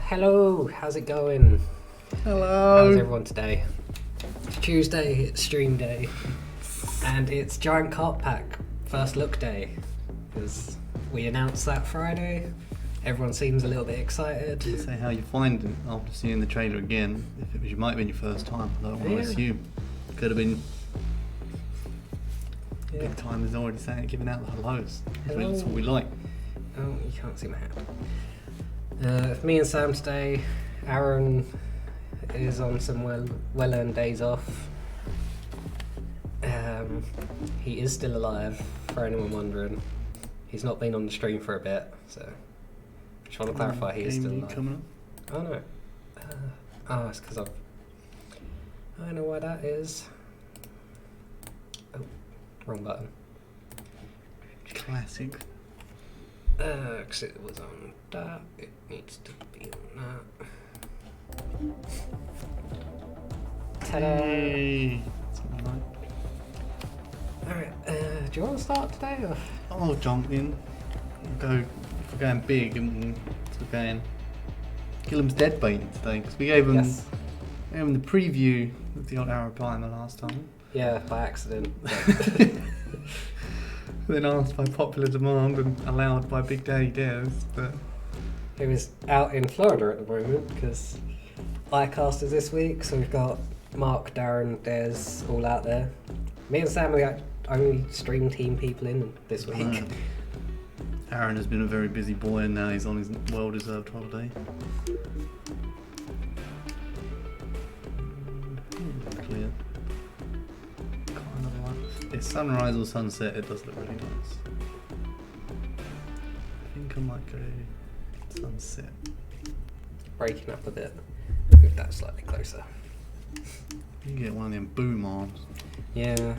Hello, how's it going? Hello. How's everyone today? It's Tuesday, it's stream day, and it's Giant Carp Pack first look day. Because we announced that Friday. Everyone seems a little bit excited. Say how you find it after seeing the trailer again. If it was, you might have been your first time. I don't want to assume. Could have been. Yeah. Big time is already saying, giving out the hellos. That's what we like. Oh, you can't see my hand. Me and Sam today. Aaron is on some well-earned days off. He is still alive, for anyone wondering. He's not been on the stream for a bit, so just want to clarify he is still alive. Coming up? Oh no. It's because I know why that is. Oh, wrong button. Classic. Because it was on that, it needs to be on that. Ta-da! Hey. Something like. Alright, do you want to start today? Or? I'll jump in. If we're going big, and we're going Gilliam's Dead Baiting today, because we gave him the preview of the old Arabiana last time. Yeah, by accident. Then asked by popular demand and allowed by Big Daddy Des, but He was out in Florida at the moment because iCast is this week, so we've got Mark, Darren, Des all out there. Me and Sam are the only stream team people in this week. Aaron has been a very busy boy and now he's on his well-deserved holiday. Clear. Kind of like it's sunrise or sunset. It does look really nice. I think I might go sunset. Breaking up a bit. Move that slightly closer. You can get one of them boom arms. Yeah.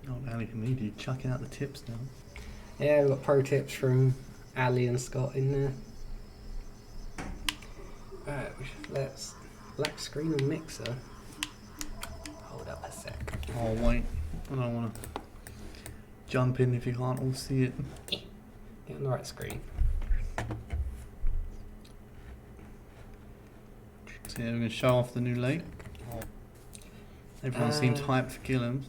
Oh, Ali Hamidi chucking out the tips now. Yeah, we've got pro tips from Ali and Scott in there. Alright, let's black screen and mixer. Hold up a sec. Oh wait, I don't want to jump in if you can't all see it. Get on the right screen. So yeah, we're going to show off the new lake. Everyone seems hyped for Gilliam's.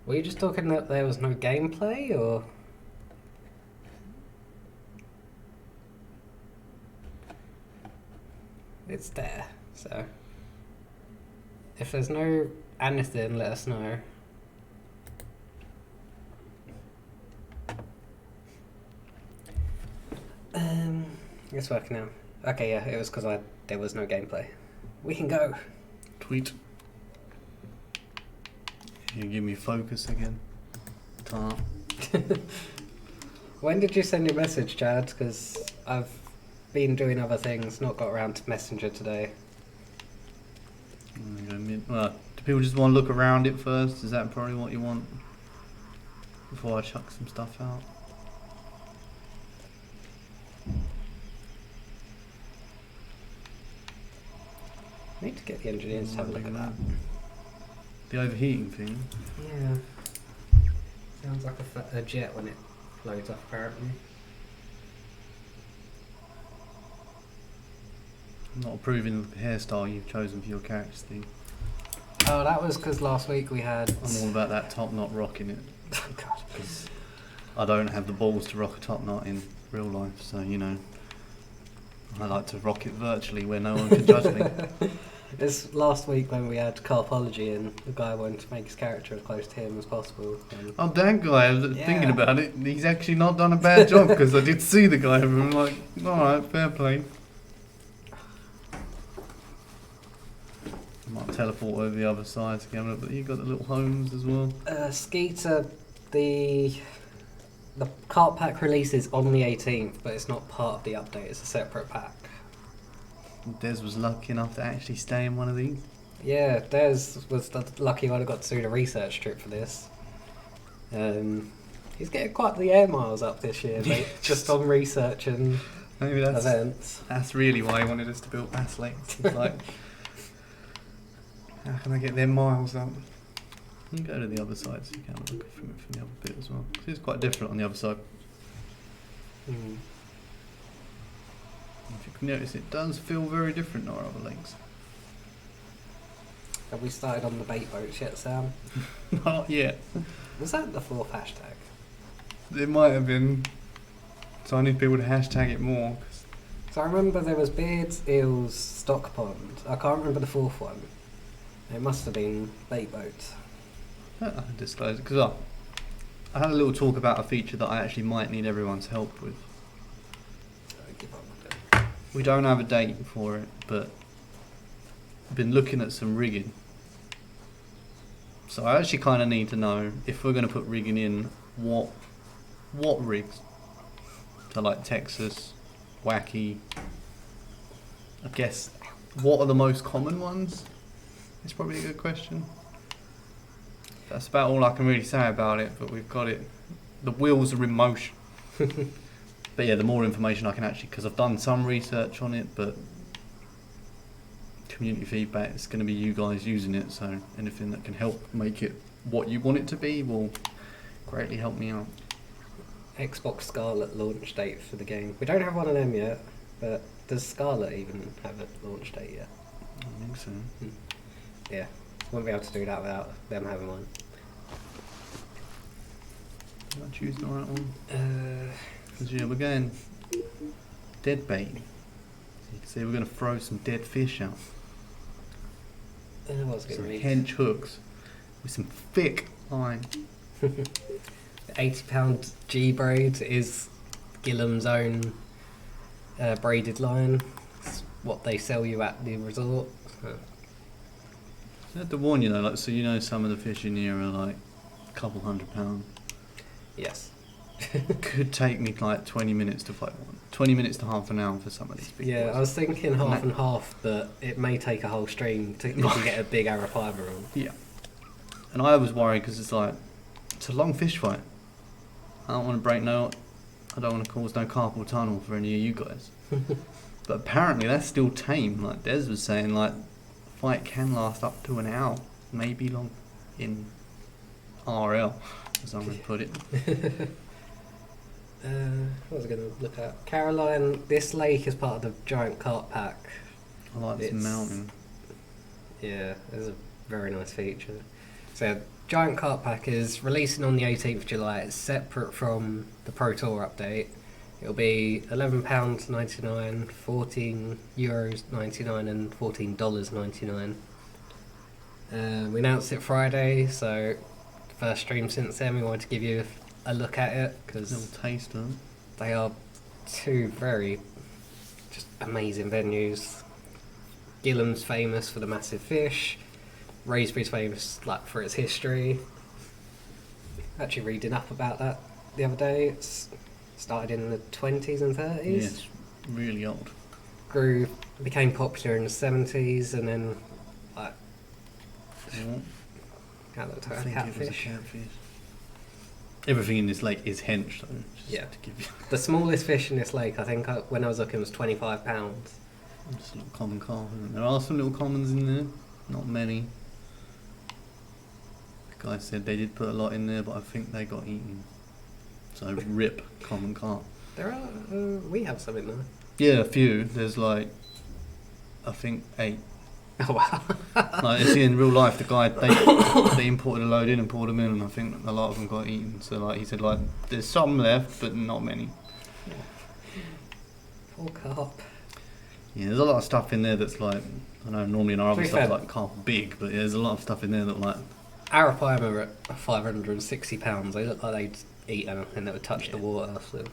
Were you just talking that there was no gameplay, or...? It's there, so... If there's no anything, let us know. It's working now. Okay, yeah, it was because there was no gameplay. We can go! Tweet. You give me focus again. Tar. When did you send your message, Chad? Because I've been doing other things, not got around to Messenger today. Well, do people just want to look around it first? Is that probably what you want? Before I chuck some stuff out? I need to get the engineers to have a look at that. The overheating thing? Yeah. Sounds like a jet when it loads up, apparently. I'm not approving of the hairstyle you've chosen for your character, Steve. Oh, that was because last week we had... I'm all about that top knot rocking it. Oh, God. Because I don't have the balls to rock a top knot in real life, so you know. I like to rock it virtually where no one can judge me. It's last week when we had Carpology and the guy wanted to make his character as close to him as possible. Oh, that guy, I was thinking about it. He's actually not done a bad job because I did see the guy and I'm like, alright, fair play. I might teleport over the other side to camera, but you've got the little homes as well. Skeeter, the Carp Pack release is on the 18th, but it's not part of the update, it's a separate pack. Des was lucky enough to actually stay in one of these. Yeah, Des was the lucky one who got to do the research trip for this. He's getting quite the air miles up this year, mate, just on research and Maybe events. That's really why he wanted us to build mass links. It's like, how can I get them miles up? You can go to the other side so you can have a look from it from the other bit as well. 'Cause it's quite different on the other side. Mm. If you can notice, it does feel very different to our other lakes. Have we started on the bait boats yet, Sam? Not yet. Was that the fourth hashtag? It might have been. So I need people to hashtag it more. So I remember there was beards, eels, stock pond. I can't remember the fourth one. It must have been bait boats. I can disclose it because I had a little talk about a feature that I actually might need everyone's help with. I give up on it. We don't have a date for it, but I've been looking at some rigging. So I actually kind of need to know if we're going to put rigging in, what rigs. So like Texas, Wacky. I guess what are the most common ones? It's probably a good question. That's about all I can really say about it, but we've got it. The wheels are in motion. But yeah, the more information I can actually, because I've done some research on it, but community feedback, it's going to be you guys using it, so anything that can help make it what you want it to be will greatly help me out. Xbox Scarlet launch date for the game. We don't have one of them yet, but does Scarlet even have a launch date yet? I think so. Yeah, won't be able to do that without them having one. Did I choose the right one? Because yeah, we're going dead bait. So you can see we're going to throw some dead fish out. What's Some going to hench hooks with some thick line. The £80 G braid is Gillam's own braided line. It's what they sell you at the resort. I had to warn you though, like, so you know some of the fish in here are like a couple £100. Yes. Could take me like 20 minutes to fight one. 20 minutes to half an hour for some of these big Yeah, boys. I was thinking half and half, but it may take a whole stream to get a big arapaima on. Yeah. And I was worried because it's like, it's a long fish fight. I don't want to break no, I don't want to cause no carpal tunnel for any of you guys. But apparently that's still tame. Like Des was saying, like, fight can last up to an hour, maybe long in RL, as I'm going to put it. What was I going to look at? Caroline, this lake is part of the giant carp pack. I like this mountain. Yeah, it's a very nice feature. So, giant carp pack is releasing on the 18th of July. It's separate from the Pro Tour update. It'll be £11.99, €14.99 and $14.99. We announced it Friday, so first stream since then. We wanted to give you a look at it because Little taster. they are two very just amazing venues. Gillam's famous for the massive fish. Raisbury's famous like for its history. Actually reading up about that the other day. It's started in the 20s and 30s. Yes, really old. Became popular in the 70s and then like I think it was a catfish. Everything in this lake is hench, though. Yeah. To give you The smallest fish in this lake, I think, when I was looking, was £25. just a little common carp. There are some little commons in there, not many. The guy said they did put a lot in there, but I think they got eaten. So rip common carp. There are. We have some in there. Yeah, a few. There's like, I think 8. Oh wow! Like it's in real life. The guy they imported a load in and poured them in, and I think a lot of them got eaten. So like he said, like there's some left, but not many. Poor carp. Yeah, there's a lot of stuff in there that's like, I know normally in our To other be stuff fair- like carp are big, but yeah, there's a lot of stuff in there that like Arapaima are at £560. They look like they'd eat anything that would touch the water. So.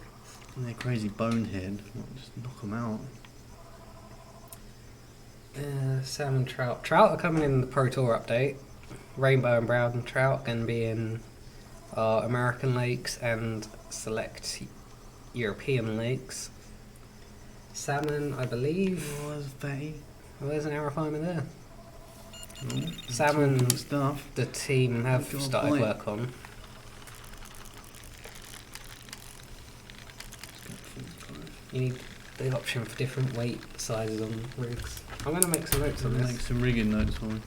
they're crazy bonehead. Like, just knock them out. Salmon, trout. Trout are coming in the Pro Tour update. Rainbow and brown trout can be in our American lakes and select European lakes. Salmon, I believe. Oh, that's fatty. Well, there's an arapaima there. Oh, Salmon, talking stuff. the team have Good started point. work on. You need the option for different weight sizes on rigs. I'm going to make some notes on Make this. some rigging notes for me.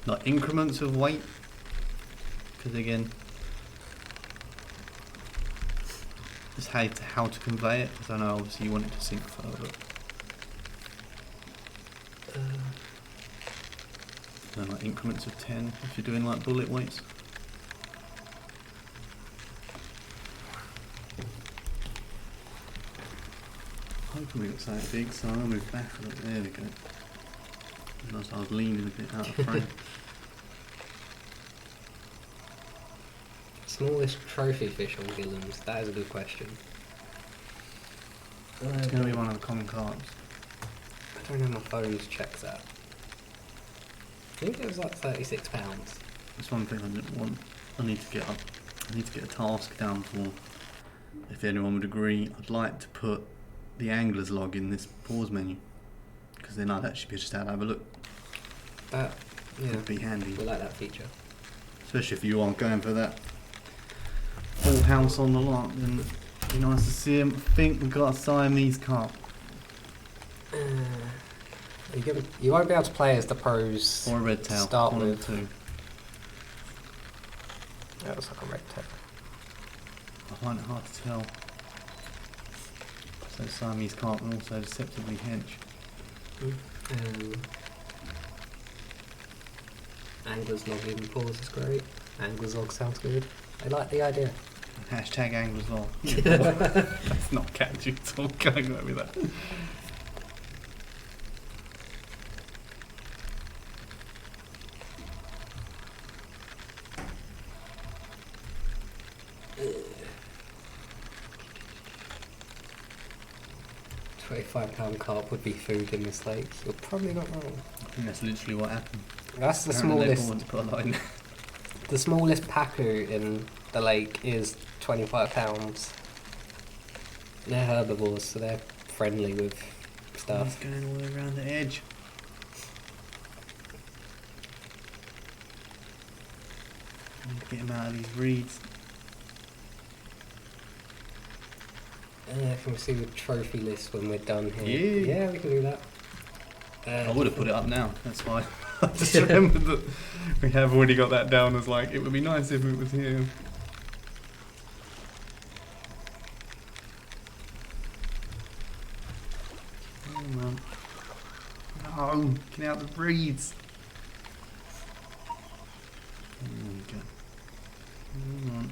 Like increments of weight, because again, just how to convey it. Because I know obviously you want it to sink further. And like increments of 10 if you're doing like bullet weights. Hoping we got something big, so I'll move back a little. There we go. Realised I was leaning a bit out of frame. Smallest trophy fish on Gillam's? That is a good question. It's going to be one of the common carps. I don't know, my phone to check that. I think it was like £36. That's one thing I didn't want. I need to get up. I need to get a task down for. If anyone would agree, I'd like to put the angler's log in this pause menu, because then I'd actually be just able to have a look. That, yeah, would be handy. we like that feature. Especially if you are going for that full house on the lot, then it'd be nice to see him. I think we've got a Siamese carp. You won't be able to play as the pros. Or a red tail. Start one with. or two. That looks like a red tail. I find it hard to tell. So Siamese carp and also deceptively hench. Angler's log in pause is great. Angler's log sounds good. I like the idea. Hashtag anglers log. That's not catchy at all. Going away with that. £25 carp would be food in this lake. You're probably not wrong. I think that's literally what happened. That's the Apparently smallest. everyone's got a line. The smallest pacu in the lake is £25. They're herbivores, so they're friendly with stuff. He's going all the way around the edge. I need to get him out of these reeds. Can we see the trophy list when we're done here? Yeah. Yeah, we can do that. I would have put it up now, that's why. I just remembered that we have already got that down as like, it would be nice if it was here. Oh man. No, get out the reeds. There we go. Come on.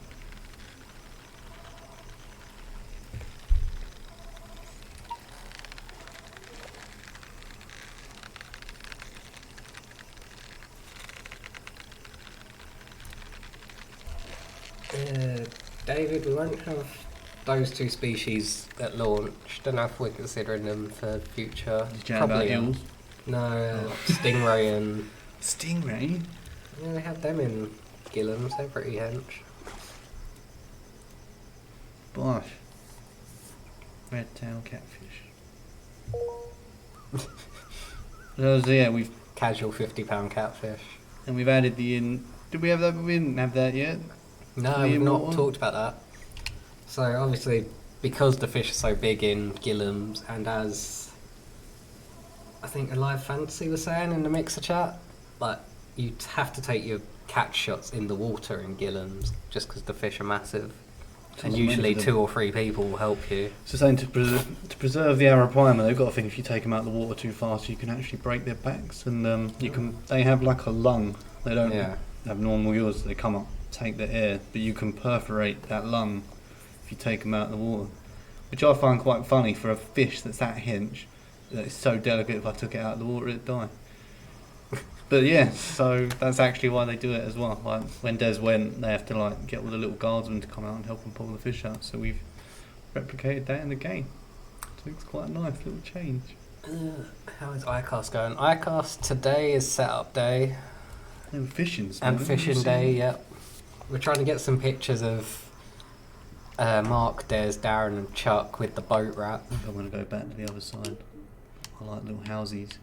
David, we won't have those two species at launch. Don't know if we're considering them for future. Did you chat about eels? No, stingray and... Stingray? Yeah, we have them in Gillam's. They're pretty hench. Bosh. Red tail catfish. Yeah, we've Casual £50 catfish. and we've added the in. Did we have that? We didn't have that yet. No, The we've not immortal? talked about that. So obviously, because the fish are so big in Gillam's, and as I think Alive Fantasy was saying in the mixer chat, like you have to take your catch shots in the water in Gillam's just because the fish are massive, and usually 2 or 3 people will help you. So saying to preserve the arapaima, they've got to think if you take them out of the water too fast, you can actually break their backs, and you can. They have like a lung. They don't Yeah. have normal yours. They come up, take the air, but you can perforate that lung if you take them out of the water, which I find quite funny for a fish that's that hench. That it's so delicate. If I took it out of the water, it'd die. But yeah, so that's actually why they do it as well. Like when Des went, they have to like get all the little guardsmen to come out and help them pull the fish out. So we've replicated that in the game. So it's quite a nice little change. How is iCast going? iCast today is setup day And fishing. and fishing day. Yep. We're trying to get some pictures of Mark, Des, Darren, and Chuck with the boat wrap. I think I'm going to go back to the other side. I like little housies.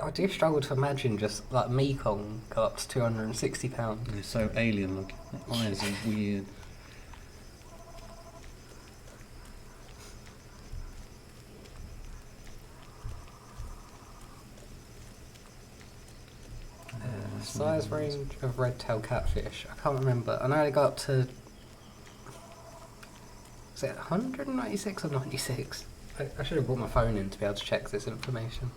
I do struggle to imagine just like Mekong go up to £260. They're so alien looking. Their eyes are weird. size range of red-tailed catfish? I can't remember. I know they got up to... Is it 196 or 96? I should have brought my phone in to be able to check this information.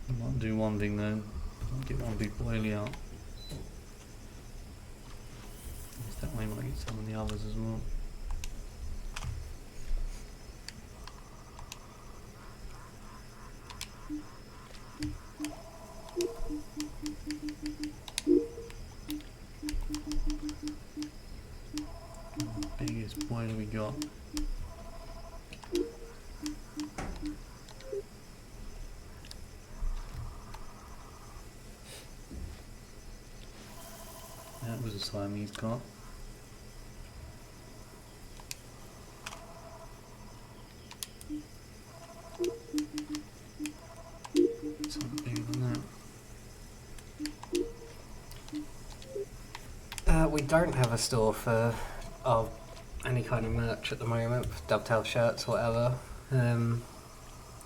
I might do one thing though. I'll get one big boilie out. That way I might get some of the others as well. Biggest boilie we got. That was a Siamese carp. Something bigger than that. We don't have a store for any kind of merch at the moment, dovetail shirts or whatever.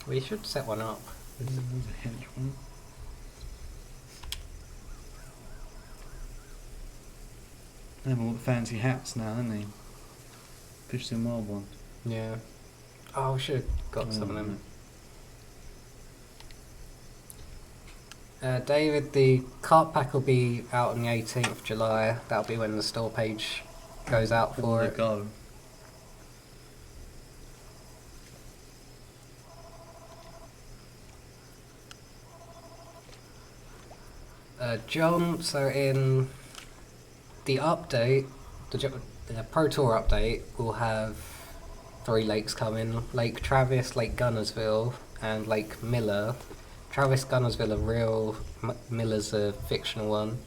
We should set one up. There's a hench one. They have all the fancy hats now, haven't they? Fish and wild ones. Yeah. Oh, we should have got some of them. David, the Carp pack will be out on the 18th of July. That'll be when the store page goes out for it. Go. John, so in the update, the Pro Tour update, will have 3 lakes coming: Lake Travis, Lake Gunnersville, and Lake Miller. Travis, Gunnersville are real, Miller's a fictional one.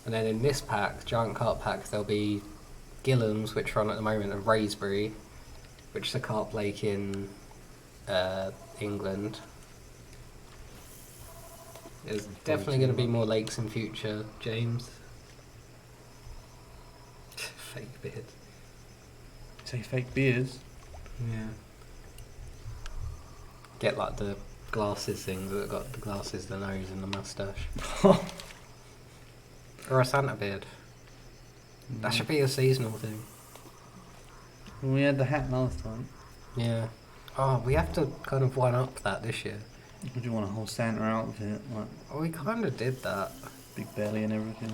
And then in this pack, Giant Carp pack, there'll be Gillam's, which are on at the moment, and Raysbury, which is a carp lake in England. There's definitely going to be more lakes in future, James. Fake beard. Say fake beards? Yeah. Get like the glasses things that got the glasses, the nose and the moustache. Or a Santa beard. That should be a seasonal thing. Well, we had the hat last time. Yeah. Oh, we have to kind of one up that this year. Would you want a whole Santa outfit? Like Oh, we kind of did that. big belly and everything?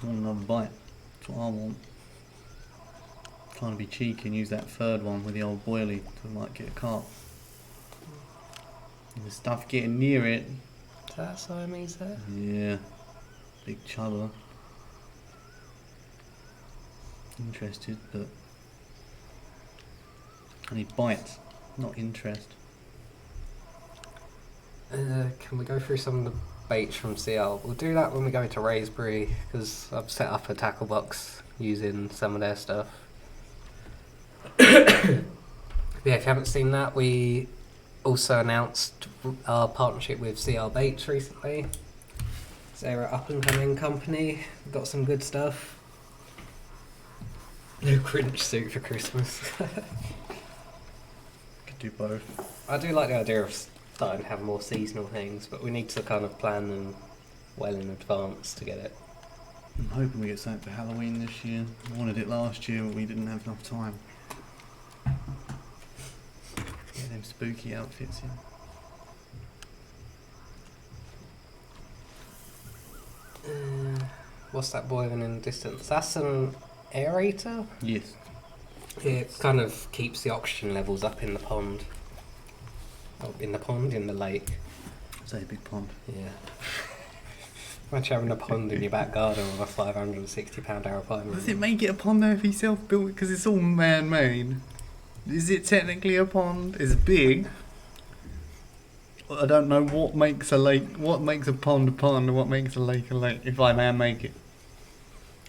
I want another bite. That's what I want. Trying to be cheeky and use that third one with the old boilie to like get a carp. And the stuff getting near it. Is that Siamese there? Yeah. Big chubber. Interested, but I need bites, not interest. Can we go through some of the baits from CL? We'll do that when we go to Raysbury, because I've set up a tackle box using some of their stuff. Yeah, if you haven't seen that, we also announced our partnership with CR Baits recently. So they're an up-and-coming company. We've got some good stuff. No Grinch suit for Christmas. Could do both. I do like the idea of starting to have more seasonal things, but we need to kind of plan them well in advance to get it. I'm hoping we get something for Halloween this year. I wanted it last year, but we didn't have enough time. Get them spooky outfits in. What's that boiling in the distance? That's an aerator? Yes. It kind of keeps the oxygen levels up in the pond. Oh, in the lake. Say a big pond. Yeah. Imagine having a pond in your back garden with a £560 aeroplane. Does it make it a pond though if he self-built it? Because it's all man-made. Is it technically a pond? It's big. I don't know what makes a lake, what makes a pond and what makes a lake if I man make it.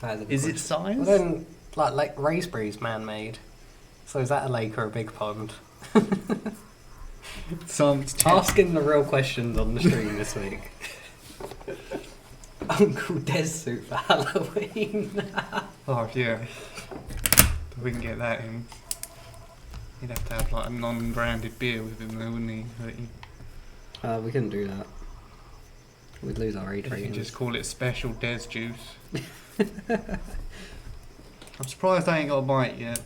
That is a good Is it question. size? Well then, Like Raspberry's man-made. So is that a lake or a big pond? So Asking the real questions on the stream this week. Uncle Des suit for Halloween. Oh yeah. If we can get that in. He'd have to have like a non-branded beer with him though, wouldn't he? We couldn't do that. We'd lose our age You ratings. just call it special Des juice. I'm surprised I ain't got a bite yet.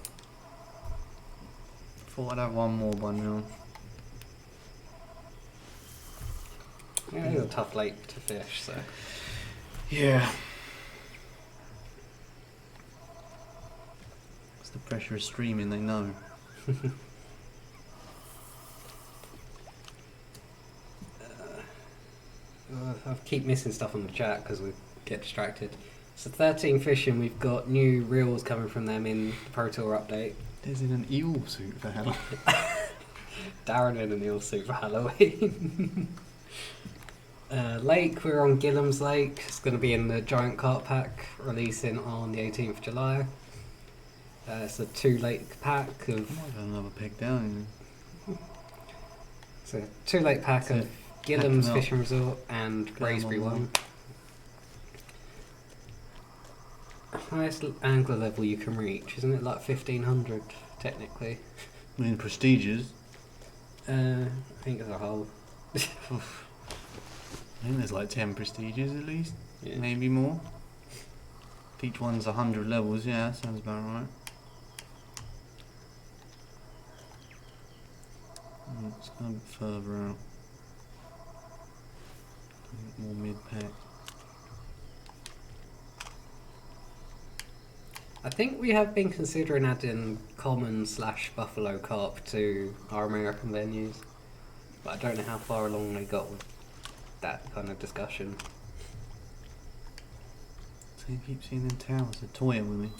Thought I'd have one more by now. Yeah, it's a tough lake to fish, so. Yeah. It's the pressure of streaming, they know. I keep missing stuff on the chat because we get distracted. So 13 fishing, we've got new reels coming from them in the Pro Tour update. There's in an eel suit for Halloween. Darren in an eel suit for Halloween. Lake, we're on Gillam's Lake. It's going to be in the Giant Carp pack, releasing on the 18th of July. It's a 2-lake pack I of... might have another peg down. It's a 2-lake pack That's of it. Gillam's Packing up. Fishing Resort and Get 'em Raspberry on one. Highest angler level you can reach, isn't it like 1500 technically? I mean, prestigious. I think as a whole. I think there's like 10 prestigious at least. Yeah. Maybe more. If each one's 100 levels, yeah, that sounds about right. Let's go a bit further out. A bit more mid-pack. I think we have been considering adding common/buffalo carp to our American venues, but I don't know how far along they got with that kind of discussion. So you keep seeing them towers, they're toying with me.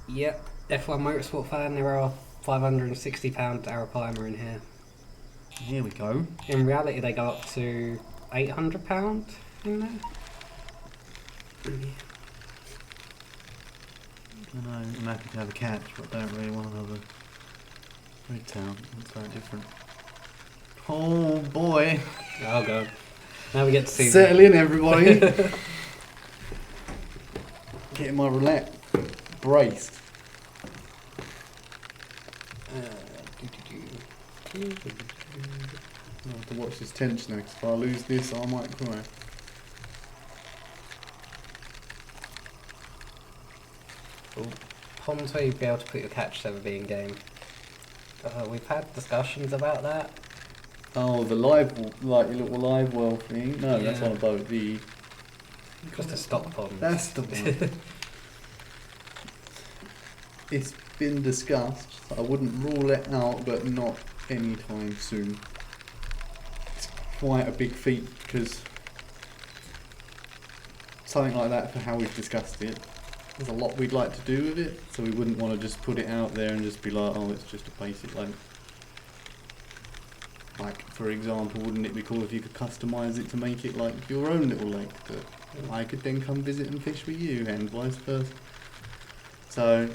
Yep, F1 Motorsport fan, there are £560 Arapaima in here. Here we go. In reality, they go up to £800 in there. I know, I'm happy to have a catch, but I don't really want another red tail. That's very different. Oh boy! Oh god. Now we get to see Settle in, everybody! Getting my roulette braced. I have to watch this tension next. If I lose this, I might cry. ponds where you'd be able to put your catch to be in game. We've had discussions about that. Oh, the live, like your little live well thing? No, that's Yeah. on a boat. The Just a stock pond. That's the one. It's been discussed. I wouldn't rule it out, but not anytime soon. It's quite a big feat because something like that, for how we've discussed it, there's a lot we'd like to do with it, so we wouldn't want to just put it out there and just be like, oh, it's just a basic lake. Like, for example, wouldn't it be cool if you could customise it to make it like your own little lake that I could then come visit and fish with you, and vice versa. So,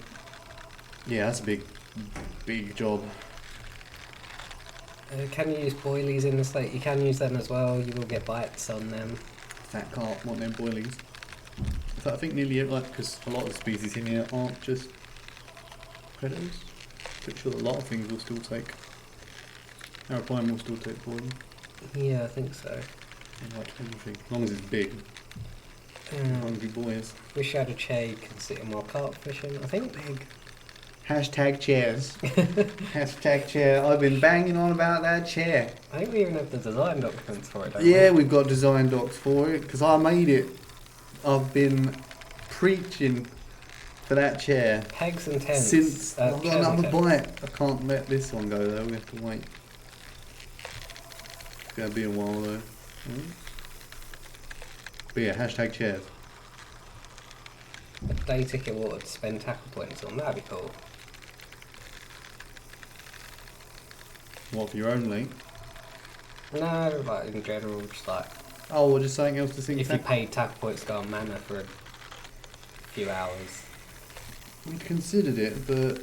yeah, that's a big job. Can you use boilies in this lake? You can use them as well. You will get bites on them. Fat carp want them boilies. So I think nearly, like, because a lot of the species in here aren't just predators. Pretty sure that a lot of things will still take. Arapaima will still take boiling. Yeah, I think so. They like everything, as long as it's big. Hungry boys. Wish I had a chair you can sit in while carp fishing. I think big. Hashtag chairs. Hashtag chair. I've been banging on about that chair. I think we even have the design documents for it, don't Yeah, we? we've got design docs for it because I made it. I've been preaching for that chair Pegs and tents. since I've got chairs and another tents. bite. I can't let this one go though. We have to wait. It's gonna be a while though. But yeah, hashtag chairs. A day ticket water to spend tackle points on. That'd be cool. What, for your own link? No, like in general, just like Oh, or just something else to sing. if you paid tackle points to go on mana for few hours. We'd considered it, but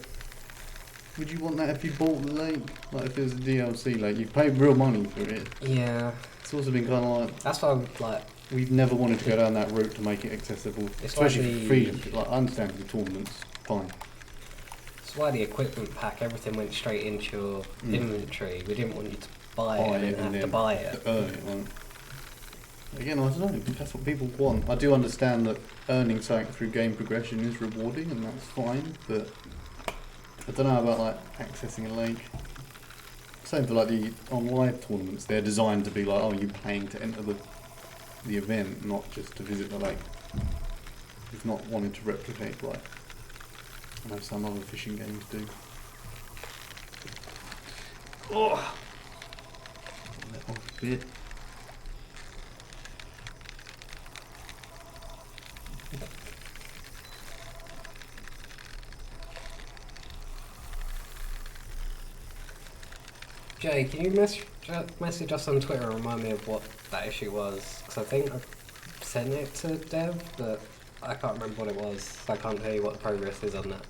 would you want that if you bought the lake? Like if it was a DLC lake, you've paid real money for it. Yeah, It's also been kind of like that's why I'm like. we've never wanted to go down that route to make it accessible, It's especially like for freedom. Like I understand the tournaments, fine. That's why the equipment pack, everything went straight into your inventory. We didn't want you to buy Buy it it and have and to then buy it. To earn it, like. Again, I don't know. If that's what people want. I do understand that earning something through game progression is rewarding, and that's fine. But I don't know about like accessing a lake. Same for like the on live tournaments. They're designed to be like, oh, you're paying to enter the event, not just to visit the lake. It's not wanting to replicate like I know some other fishing games do. Oh, let off a bit. Jay, can you message us on Twitter and remind me of what that issue was? Because I think I sent it to Dev, but I can't remember what it was, so I can't tell you what the progress is on that.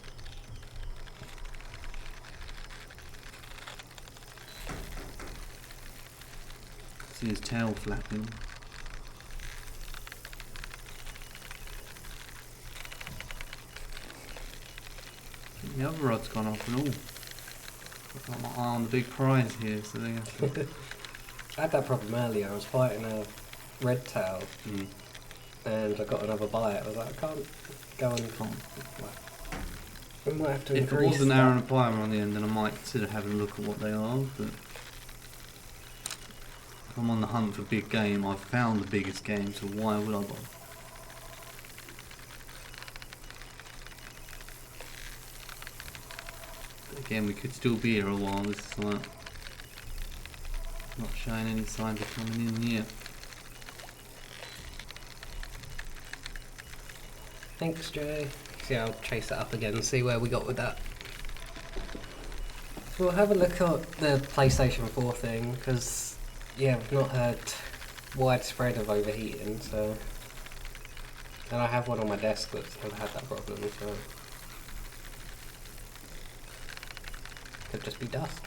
See his tail flapping. The other rod's gone off and all. I've got my eye on the big prize here, so they have to... I had that problem earlier. I was fighting a red tail and I got another bite. I was like, I can't go and... We might have to If it increase was an that. arrow and a plier on the end, then I might consider having a look at what they are, but... If I'm on the hunt for big game, I've found the biggest game, so why would I bother? Again, we could still be here a while. This is like not showing any signs of coming in yet. Thanks, Jay. See, I'll chase that up again and see where we got with that. We'll have a look at the PlayStation 4 thing, because, yeah, we've not had widespread of overheating, so... And I have one on my desk that's never had that problem, so... Could just be dust.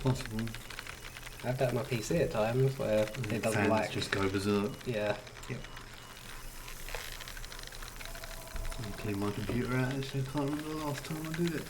Possible. I have that on my PC at times, where it doesn't Fans like... just go berserk. Yeah. Let me clean my computer out. Actually, I can't remember the last time I did it.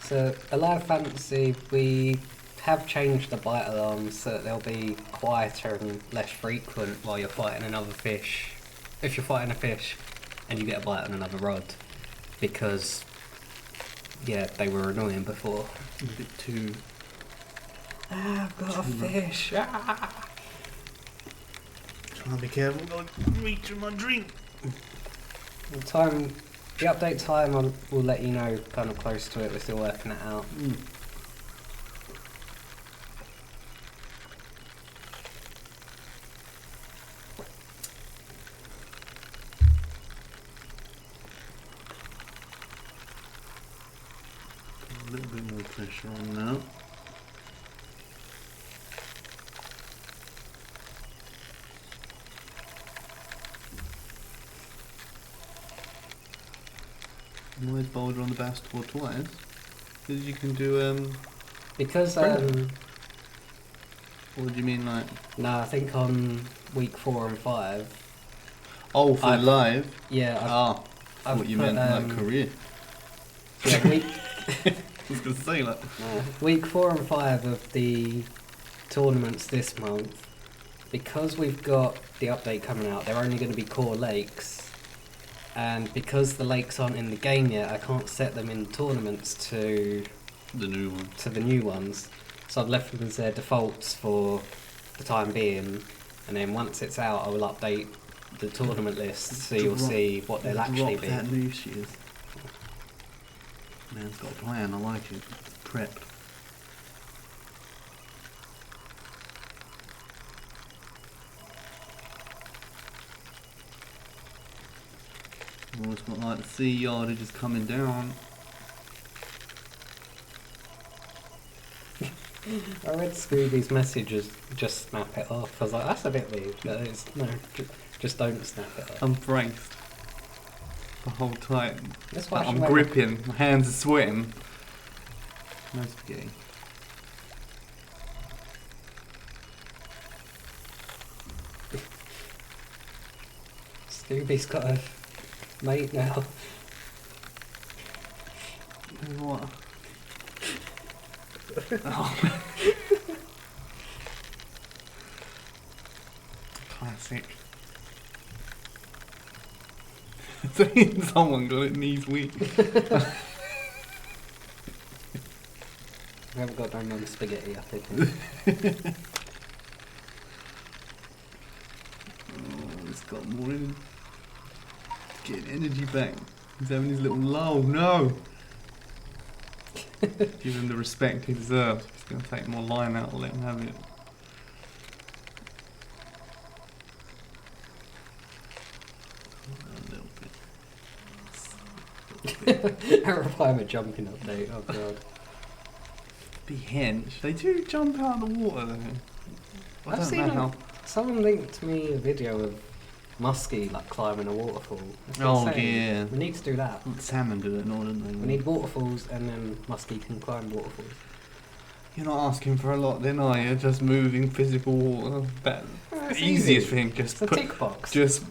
So, Alive Fantasy, we have changed the bite alarms so that they'll be quieter and less frequent while you're fighting another fish. If you're fighting a fish and you get a bite on another rod, because, yeah, they were annoying before. A bit too... I've got a fish! Ah! Trying to be careful. I've got reach in my drink. The update time, we'll let you know kind of close to it. We're still working it out. A little bit more pressure on now. Why is Boulder on the bass toward twice? Because you can do Because, Brilliant. What do you mean like? no, I think on week 4 and 5. Oh, for I've- live? Yeah, I I've thought you put, meant like career. yeah, week I was going to say like... week 4 and 5 of the tournaments this month, because we've got the update coming out, they're only going to be core lakes, and because the lakes aren't in the game yet, I can't set them in tournaments to The new one. the new ones. So I've left them as their defaults for the time being, and then once it's out, I will update the tournament list so you'll see what they'll actually Drop be. that new shit. Man's got a plan, I like it. Prepped. Oh, it's got like the sea yardage is coming down. I read Scooby's messages, just snap it off. I was like, that's a bit weird, but it's, no, just don't snap it off. I'm braced the whole time. That's why I'm gripping, my hands are sweating. No spaghetti. Scooby's got a mate now. What? Oh. Classic. Someone got it knees weak. We haven't got no mum spaghetti, I think. Oh, it's got more in. Getting energy back. He's having his little lull. No! Give him the respect he deserves. He's going to take more line out and let him have it. A little bit. I reply I'm a jumping update, oh god. Be hench. They do jump out of the water though. I I've don't seen know how. someone linked me a video of muskie like climbing a waterfall. It's Oh insane. yeah. We need to do that. Salmon do it, no, don't they? We need waterfalls and then muskie can climb waterfalls. You're not asking for a lot then, are you? Just moving physical water. That's the It's easiest easy. thing. Just It's a put, tick box. just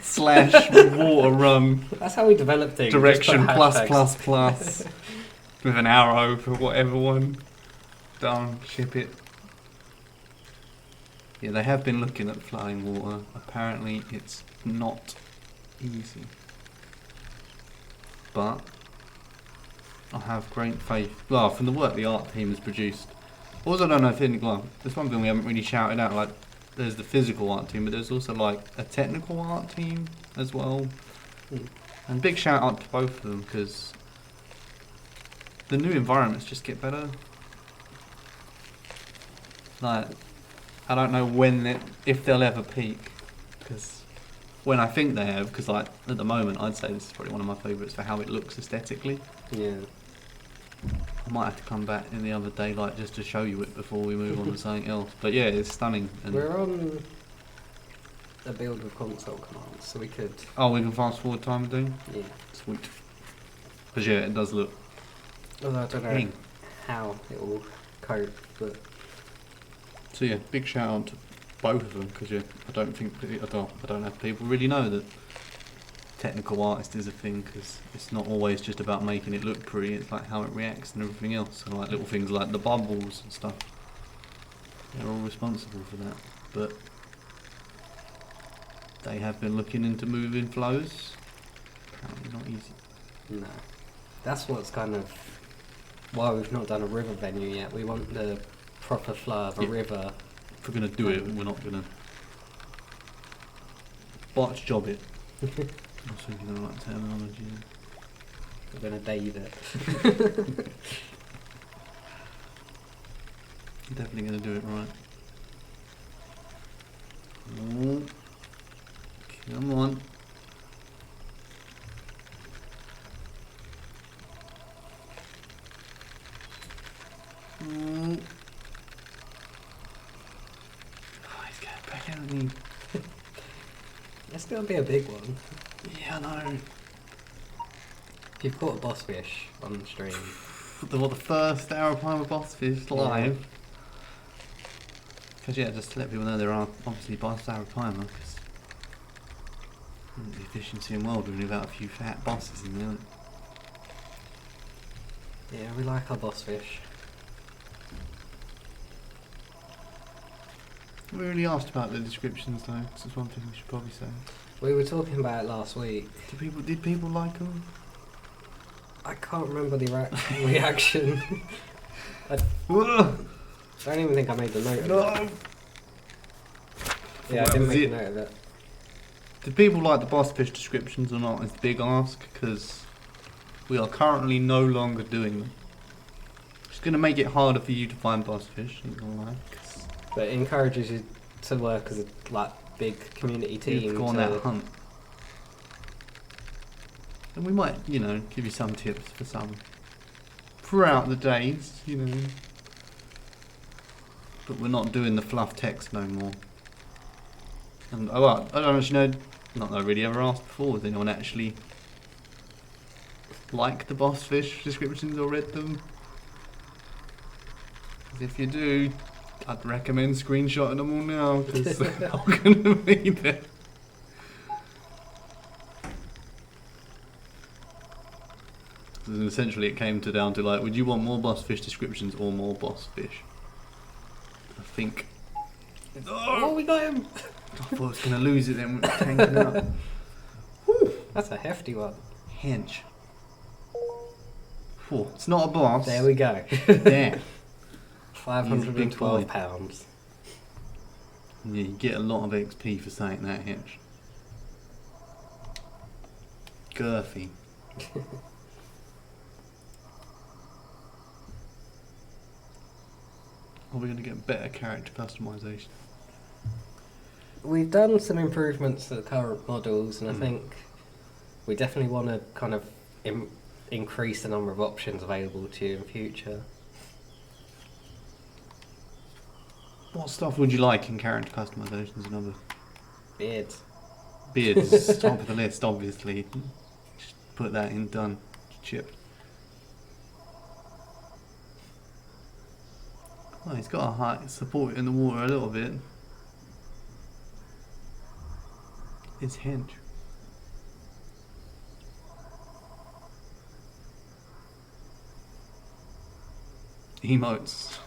slash water run That's how we develop things. direction Just put plus hashtags. plus plus with an arrow for whatever one. Done. Ship it. Yeah, they have been looking at flowing water. Apparently, it's not easy. But I have great faith. Well, from the work the art team has produced. Also, I don't know if there's one thing we haven't really shouted out. Like, there's the physical art team, but there's also like a technical art team as well. Mm. And big shout out to both of them because the new environments just get better. Like, I don't know if they'll ever peak, because when I think they have, because like at the moment I'd say this is probably one of my favourites for how it looks aesthetically. Yeah. I might have to come back in the other day like just to show you it before we move on to something else. But yeah, it's stunning. And We're on a build with console commands, so we could. oh, we can fast forward time doing? Yeah. Sweet. But yeah, it does look Although I don't know clean. how it will cope, but So yeah, big shout out to both of them because yeah, I don't have people really know that technical artist is a thing because it's not always just about making it look pretty. It's like how it reacts and everything else. And like little things like the bubbles and stuff. They're all responsible for that. But they have been looking into moving flows. Apparently not easy. no. That's what's kind of why we've not done a river venue yet. We want the proper flow of a Yeah. river. If we're gonna do it, we're not gonna botch job it. I was thinking of the right terminology. We're going to Dave it. You're definitely gonna do it right. Oh, come on. Oh, he's getting back at me. It's going to be a big one. Yeah, I know. If you've caught a boss fish on the stream, The first Arapaima boss fish live. Because yeah, just to let people know there are obviously boss Arapaima because the efficiency in world we've got a few fat bosses in there. yeah, we like our boss fish. We already asked about the descriptions though, 'cause that's one thing we should probably say. We were talking about it last week. Did people like them? I can't remember the reaction. I don't even think I made the note of it. No. Yeah, I Well, didn't was make it- a note of it. Did people like the boss fish descriptions or not? Is the big ask because we are currently no longer doing them. It's going to make it harder for you to find boss fish. I'm gonna lie, 'cause But it encourages you to work as a big community you team. have to go on that hunt. And we might, you know, give you some tips for some throughout the days, you know. But we're not doing the fluff text no more. And I don't actually know, not that I really ever asked before, has anyone actually liked the boss fish descriptions or read them? 'Cause if you do, I'd recommend screenshotting them all now, because they're not going to be there. And essentially it came down to like, would you want more boss fish descriptions or more boss fish? I think... Oh, we got him! I thought I was going to lose it then, tanking up. Whew. That's a hefty one. Hench. Whew. It's not a boss. There we go. There. £512. Yeah, you get a lot of XP for saying that, Hench. Girthy. Are we going to get better character customization? We've done some improvements to the current models, and I think we definitely want to kind of increase the number of options available to you in future. What stuff would you like in character customizations and other? Beards. Beards, top of the list, obviously. Just put that in, done, chipped. Oh, he's got a high support in the water a little bit. His hench. Emotes.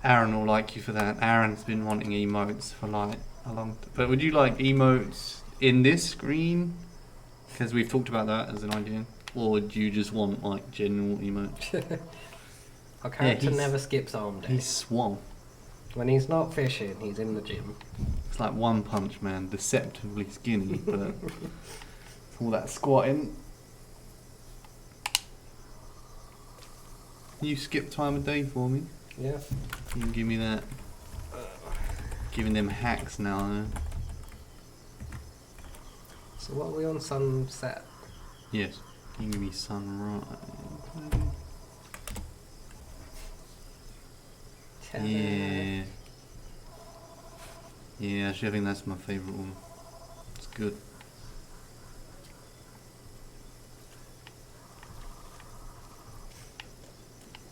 Aaron will like you for that. Aaron's been wanting emotes for like a long time. But would you like emotes in this screen? Because we've talked about that as an idea. Or would you just want like general emotes? Our character never skips arm day. He's swole. When he's not fishing, he's in the gym. It's like One Punch Man, deceptively skinny, but all that squatting. You skip time of day for me. Yeah. You can give me that. Giving them hacks now, though. So what are we on, sunset? Yes. You can give me sunrise. Yeah. Yeah, actually I think that's my favourite one. It's good.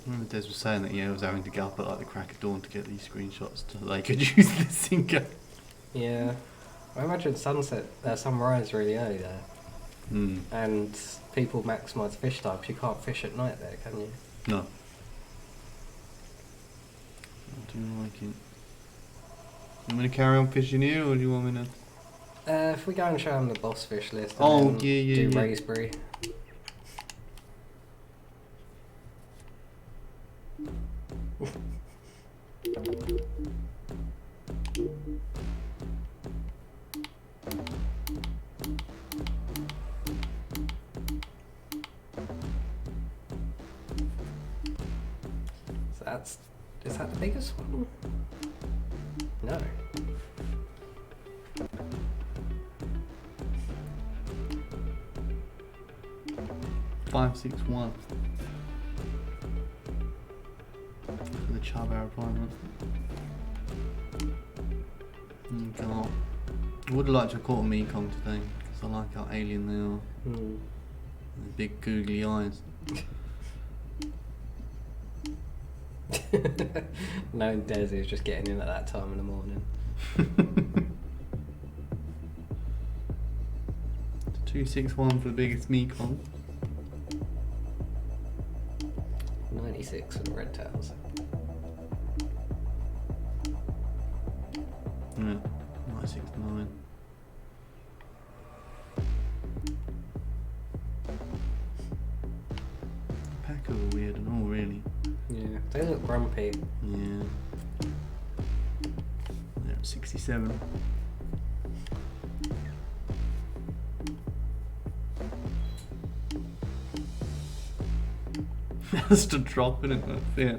I remember Des was saying that he was having to get up at like the crack of dawn to get these screenshots so they could use this in game. Yeah. I imagine sunrise really early there. And people maximise fish types. You can't fish at night there, can you? No. I do like it. You want me to carry on fishing here, or do you want me to? If we go and show them the boss fish list, and then yeah. do raspberry. So is that the biggest one? No. Five, 6, 1. For the chub aeroplane. God. I would have liked to have caught a Mekong today, because I like how alien they are. The big googly eyes. Knowing Desi was just getting in at that time in the morning. 261 for the biggest Mekong. 96 for the red tails. Yeah, 969. Pack are weird and all, really. Yeah, they look grumpy. Yeah. They're at 67. That's the drop in it. Yeah.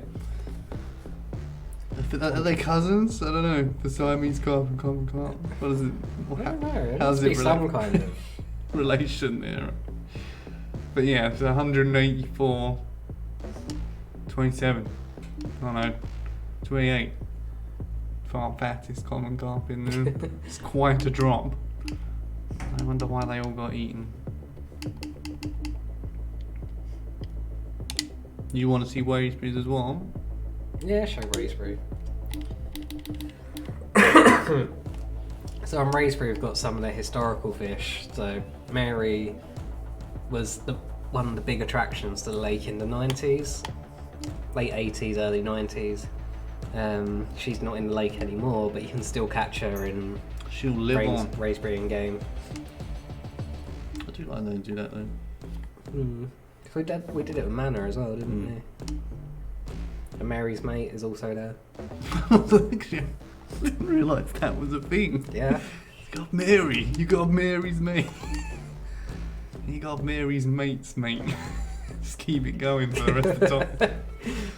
Are they cousins? I don't know. The Siamese carp and common carp. What is it? I don't know. It How's must be it some kind of relation there? But yeah, it's 184, 27. I don't know, 28. For our fattest common carp in there. It's quite a drop. I wonder why they all got eaten. You want to see Waysbury's as well? Yeah, show Raysbury. So on Raysbury we've got some of the historical fish. So Mary was one of the big attractions to the lake in the 90s. Late 80s, early 90s. She's not in the lake anymore, but you can still catch her in She'll live on. Raysbury in game. I do like them to do that though. We did it with Manor as well, didn't we? And Mary's mate is also there. I didn't realise that was a thing. Yeah. You got Mary. You got Mary's mate. You got Mary's mate's mate. Just keep it going for the rest of the time.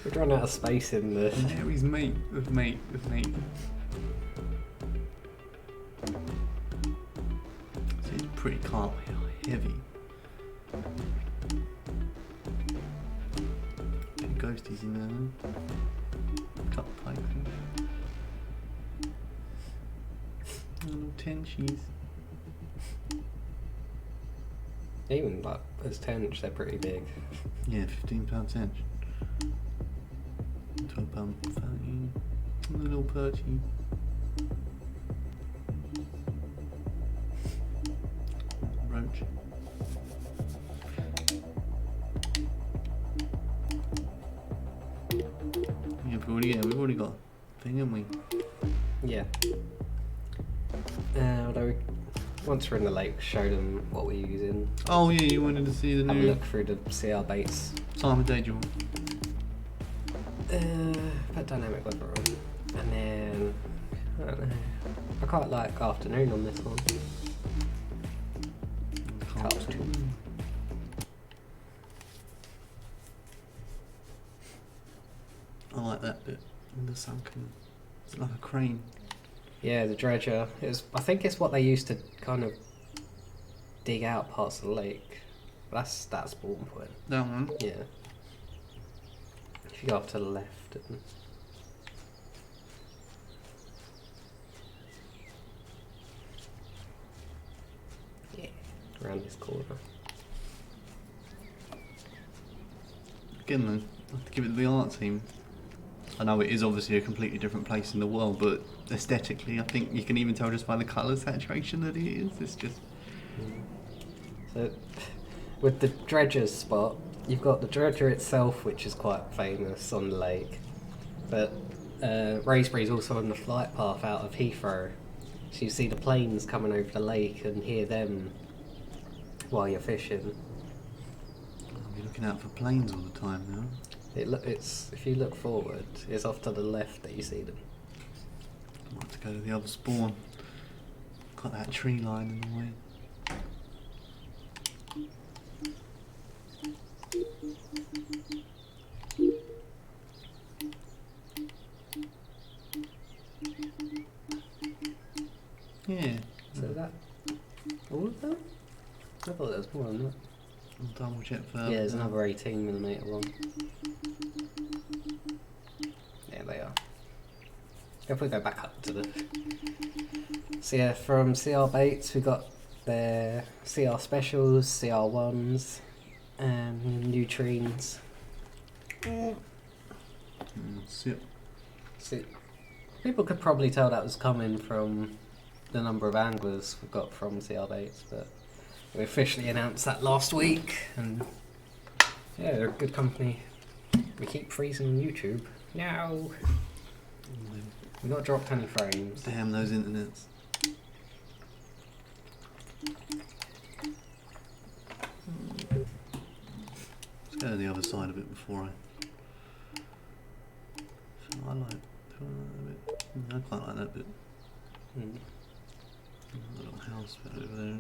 We've run out of space in the... Mary's mate of mate of mate. It's pretty carp heavy. Ghosties in there, cut pike, little tenchies. Even like as tench, they're pretty big. Yeah, £15 tench. £12 fatty. A little perchy. Roach. Yeah, we've already got a thing, haven't we? Yeah. Although once we're in the lake, show them what we're using. Oh yeah, you wanted to see the Have new... a look through the CR baits. Time of day, do you want? Put dynamic weather on. And then, I don't know. I quite like afternoon on this one. Carp's too. I like that bit. The sunken. It's like a crane. Yeah, the dredger. I think it's what they used to kind of dig out parts of the lake. That's spawn point. That one? Yeah. If you go off to the left. And... yeah, around this corner. Again, though, I have to give it to the art team. I know it is obviously a completely different place in the world, but aesthetically, I think you can even tell just by the colour saturation that it is. It's just... So, with the dredger's spot, you've got the dredger itself, which is quite famous on the lake. But Raysbury is also on the flight path out of Heathrow. So you see the planes coming over the lake and hear them while you're fishing. I'll be looking out for planes all the time now. It's if you look forward, it's off to the left that you see them. I might have to go to the other spawn. Got that tree line in the way. Yeah. So that all of them? I thought there was more than that. I'll double check for... Yeah, there's another 18mm one. Yeah, they are. If we go back up to the... So yeah, from CR Baits we got their CR Specials, CR Ones, Neutrines. Sip. So people could probably tell that was coming from the number of anglers we've got from CR Baits, but we officially announced that last week, and yeah, they're a good company. We keep freezing on YouTube. No! We've not dropped any frames. Damn those internets. Let's go to the other side of it before I... So I like that bit. I quite like that bit. A little house bit over there.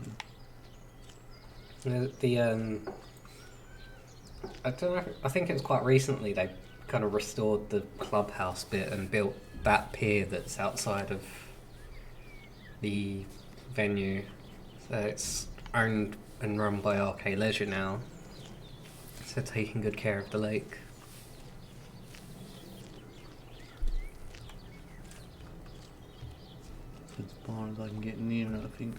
I don't know. I think it was quite recently they kind of restored the clubhouse bit and built that pier that's outside of the venue. So it's owned and run by RK Leisure now, for taking good care of the lake. As far as I can get near it, I think.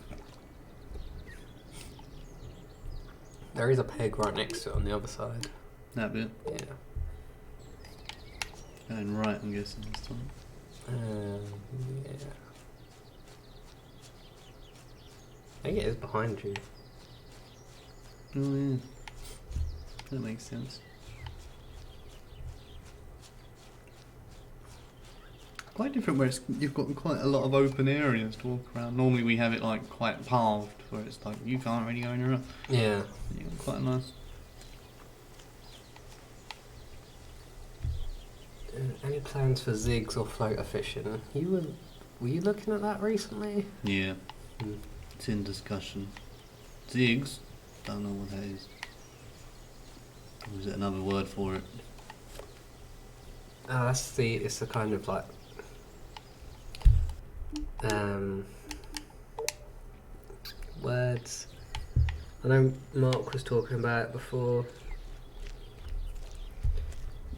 There is a peg right next to it on the other side. That bit. Yeah. Going right, I'm guessing this time. Yeah. I think it is behind you. Oh yeah. That makes sense. Quite different where you've got quite a lot of open areas to walk around. Normally we have it like quite paved where it's like you can't really go anywhere. Yeah. You've got quite a nice. Any plans for zigs or floater fishing? Were you looking at that recently? Yeah. Hmm. It's in discussion. Zigs? Don't know what that is. Or is it another word for it? Oh, it's the kind of like words. I know Mark was talking about it before.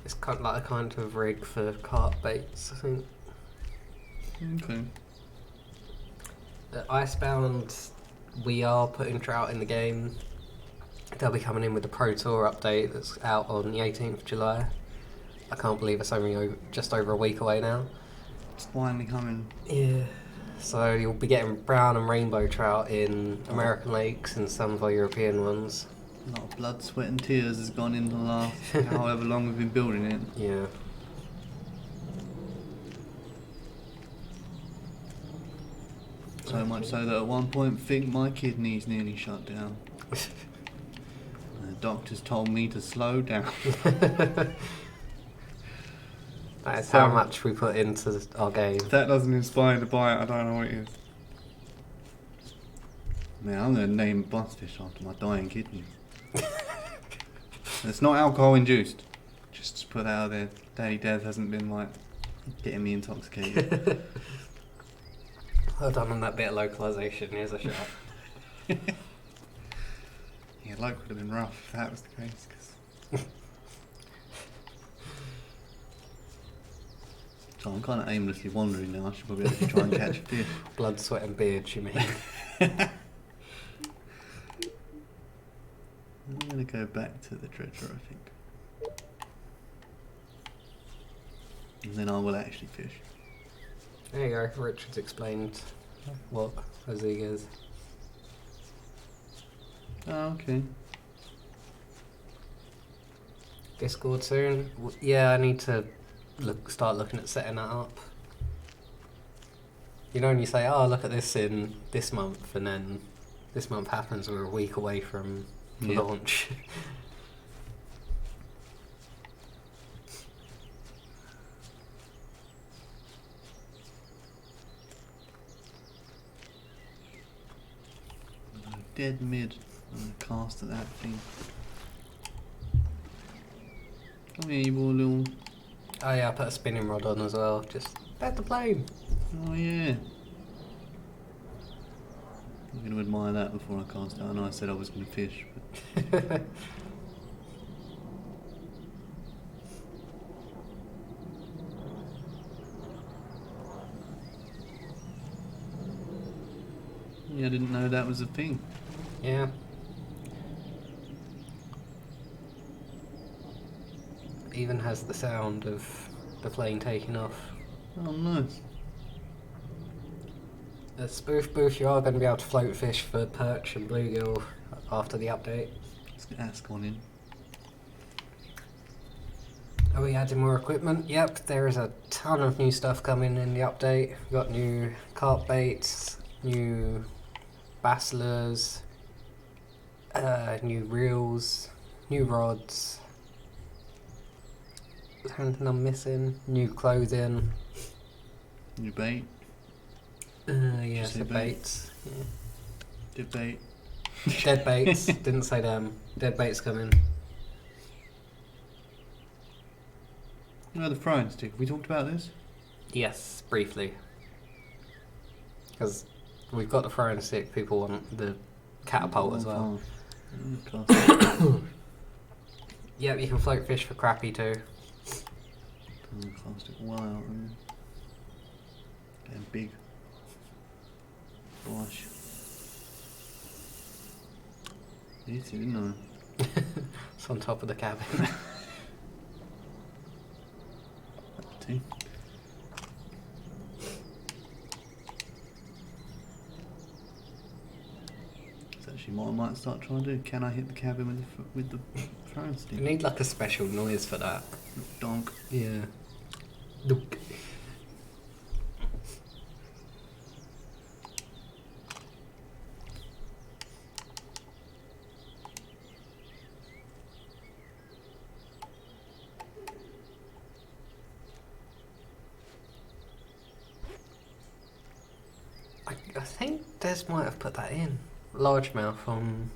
It's kind of like a kind of rig for carp baits, I think. Okay. Icebound, we are putting trout in the game. They'll be coming in with the Pro Tour update that's out on the 18th of July. I can't believe it's only just over a week away now. It's finally coming. Yeah. So you'll be getting brown and rainbow trout in American lakes and some of our European ones. A lot of blood, sweat and tears has gone in the last however long we've been building it. Yeah. So much so that at one point I think my kidneys nearly shut down. The doctors told me to slow down. That is how much we put into our game. If that doesn't inspire to buy it, I don't know what is. Man, I'm going to name Busfish after my dying kidneys. It's not alcohol induced. Just to put that out there. Daddy Dev hasn't been like getting me intoxicated. Well done on that bit of localization. Here's a shot. Yeah, luck would have been rough if that was the case. So I'm kind of aimlessly wandering now. I should probably actually try and catch a fish. Blood, sweat and beard, you mean? I'm going to go back to the treasure, I think. And then I will actually fish. There you go. Richard's explained what a zig is. Oh, okay. Discord soon? Yeah, I need to start looking at setting that up. You know when you say, oh, look at this in this month, and then this month happens, we're a week away from launch. Dead mid on the cast of that thing. Come here, you poor little... Oh yeah, I put a spinning rod on as well. Just bet the plane. Oh yeah. I'm going to admire that before I cast out. I know I said I was going to fish, but... Yeah, I didn't know that was a thing. Yeah. Even has the sound of the plane taking off. Oh, nice. The spoof booth, you are going to be able to float fish for perch and bluegill after the update. Let's get that's gone in. Are we adding more equipment? Yep, there is a ton of new stuff coming in the update. We've got new carp baits, new bass lures, new reels, new rods. Is there anything I'm missing? New clothing. New bait. Yeah, say the bait? baits. Yeah. Dead bait. Dead baits. Didn't say them. Dead baits coming. You know the frying stick. Have we talked about this? Yes, briefly. Because we've got the throwing stick, people want the catapult as well. Yep, you can float fish for crappie too. Cast it well out and getting big. Gosh. Need to, didn't I? It's on top of the cabin. Too. It's actually what I might start trying to do. Can I hit the cabin with the throwing You stick? need like a special noise for that. Donk. Yeah. Dunk. I think Des might have put that in. Largemouth on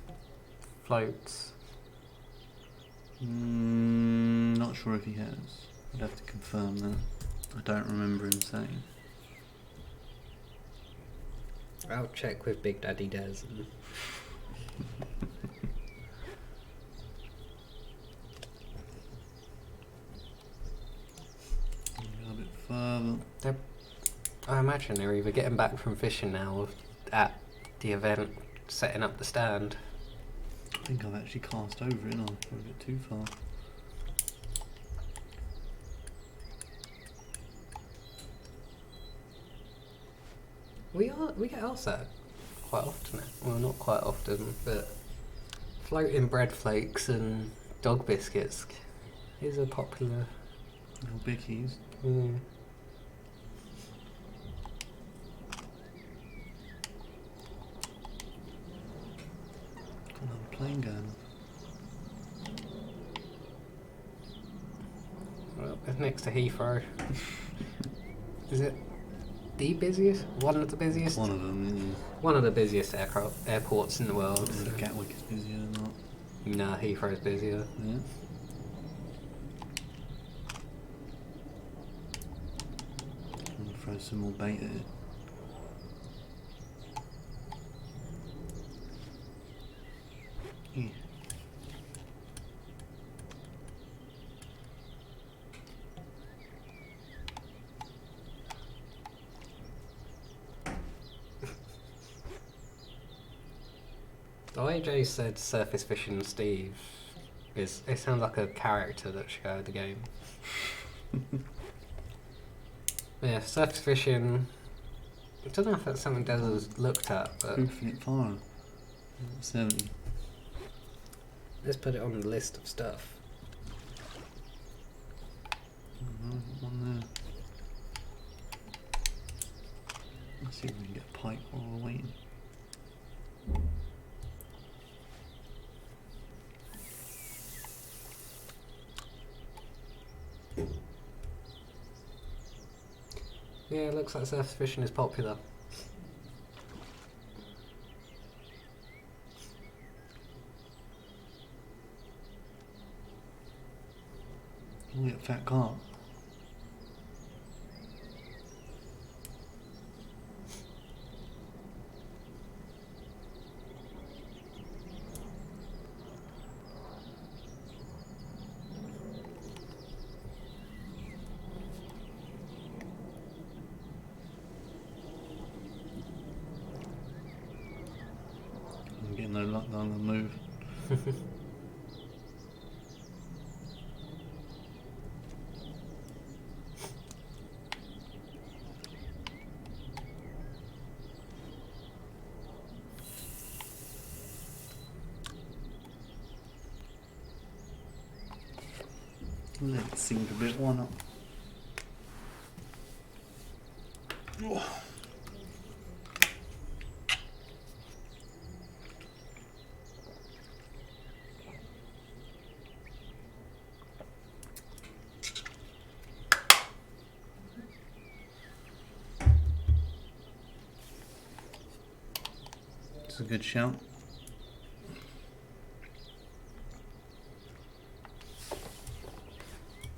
floats. Not sure if he has. I'd have to confirm that. I don't remember him saying. I'll check with Big Daddy Des. And Go a bit further. I imagine they're either getting back from fishing now or at the event setting up the stand. I think I've actually cast over it, and I'm a bit too far. We get asked that quite often. Well, not quite often, but floating bread flakes and dog biscuits is a popular. Little bickies. Mm. Got another plane going off. Well, it's next to Heathrow. Is it the busiest? One of the busiest? One of them, One of the busiest airports in the world. yeah. So. Gatwick is busier than that. Nah, Heathrow's busier. Yeah. I'm gonna throw some more bait at it. Yeah. The way Jay said surface fishing Steve it sounds like a character that should go with the game. Yeah, surface fishing. I don't know if that's something Des has looked at, but Infinite fire. 70. let's put it on the list of stuff. One there. Let's see if we can get a pike while we're waiting. Yeah, it looks like surface fishing is popular. We'll get fat carp. I'm getting no luck on the move. Let it sink a bit, why not? It's a good shout.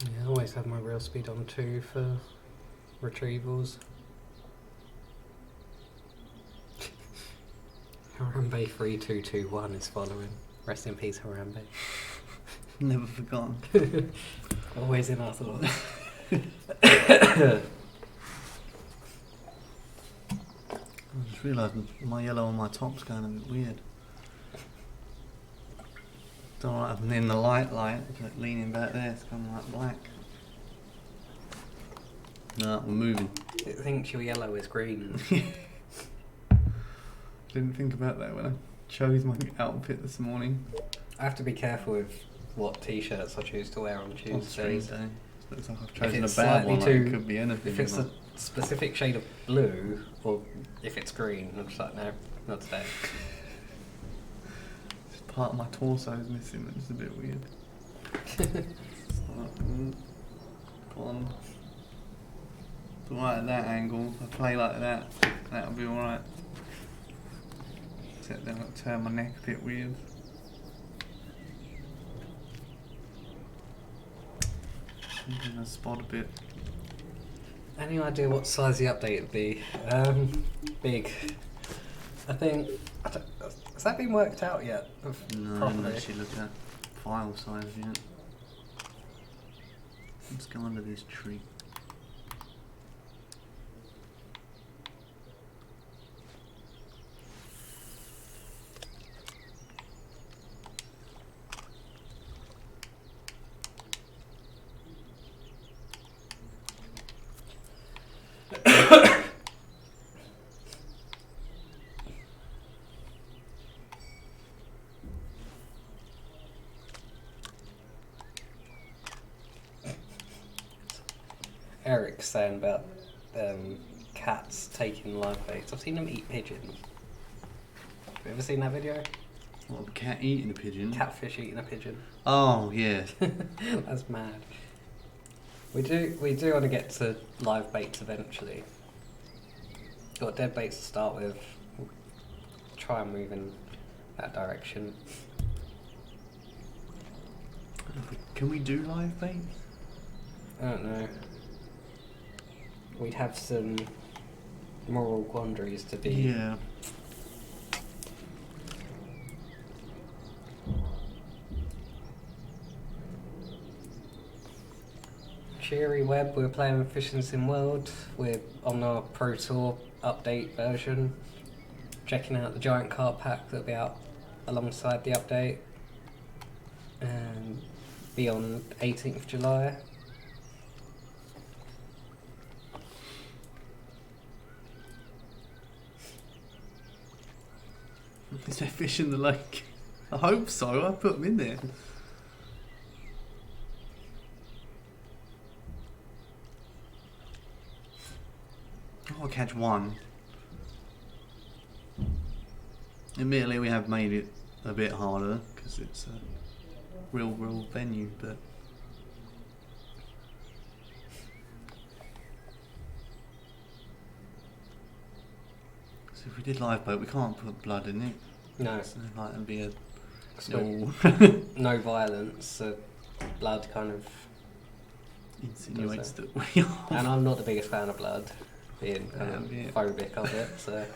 Yeah, I always have my real speed on 2 for retrievals. Harambe 3221 is following. Rest in peace, Harambe. Never forgotten. Always in our thoughts. I just realised my yellow on my top's going a bit weird. Don't know what happened in the light, it's like leaning back there, it's kind of like black. No, we're moving. It thinks your yellow is green. Didn't think about that when I chose my outfit this morning. I have to be careful with what t-shirts I choose to wear on Tuesdays. Day. Looks like I've If chosen a it's bad slightly one, like too- it could be anything. If it's a specific shade of blue, or if it's green, I'm just like, no, not today. Part of my torso is missing, which is a bit weird. Go on. It's alright at that angle. If I play like that, that'll be alright. Except then I'll turn my neck a bit weird. I'm gonna spot a bit. Any idea what size the update would be? Big. I think. Has that been worked out yet? No, I Properly? haven't actually looked at file size yet. Let's go under this tree. Eric's saying about cats taking live baits. I've seen them eat pigeons. Have you ever seen that video? What, a cat eating a pigeon? Catfish eating a pigeon. Oh, yeah. That's mad. We do want to get to live baits eventually. Got dead baits to start with. We'll try and move in that direction. Can we do live bait? I don't know. We'd have some moral quandaries to be. Yeah. Cheery Web, we're playing Fishing Sim World. We're on our Pro Tour update version. Checking out the giant carp pack that'll be out alongside the update. And be on 18th of July. Is there fish in the lake? I hope so, I put them in there. I'll catch one. Admittedly, we have made it a bit harder because it's a real venue, but so if we did live boat, we can't put blood in it. No, So like it'd be a so no violence. So blood kind of. insinuates that we are. And I'm not the biggest fan of blood, being kind of Yeah. phobic of it. So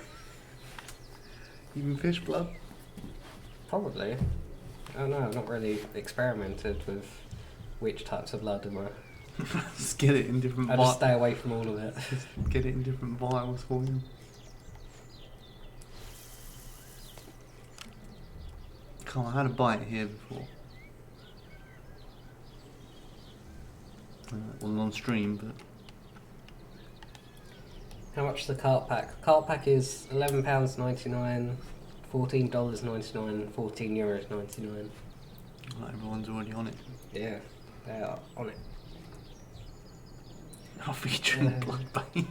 Even fish blood. probably. I don't know. I've not really experimented with which types of blood am I. Just get it in different I just stay away from all of it. Get it in different vials for you. Come on, I had a bite here before. Well, on stream, but How much is the carp pack? Carp pack is £11.99, $14.99, €14.99. like everyone's already on it. Yeah, they are on it. I'll feature in blood bait.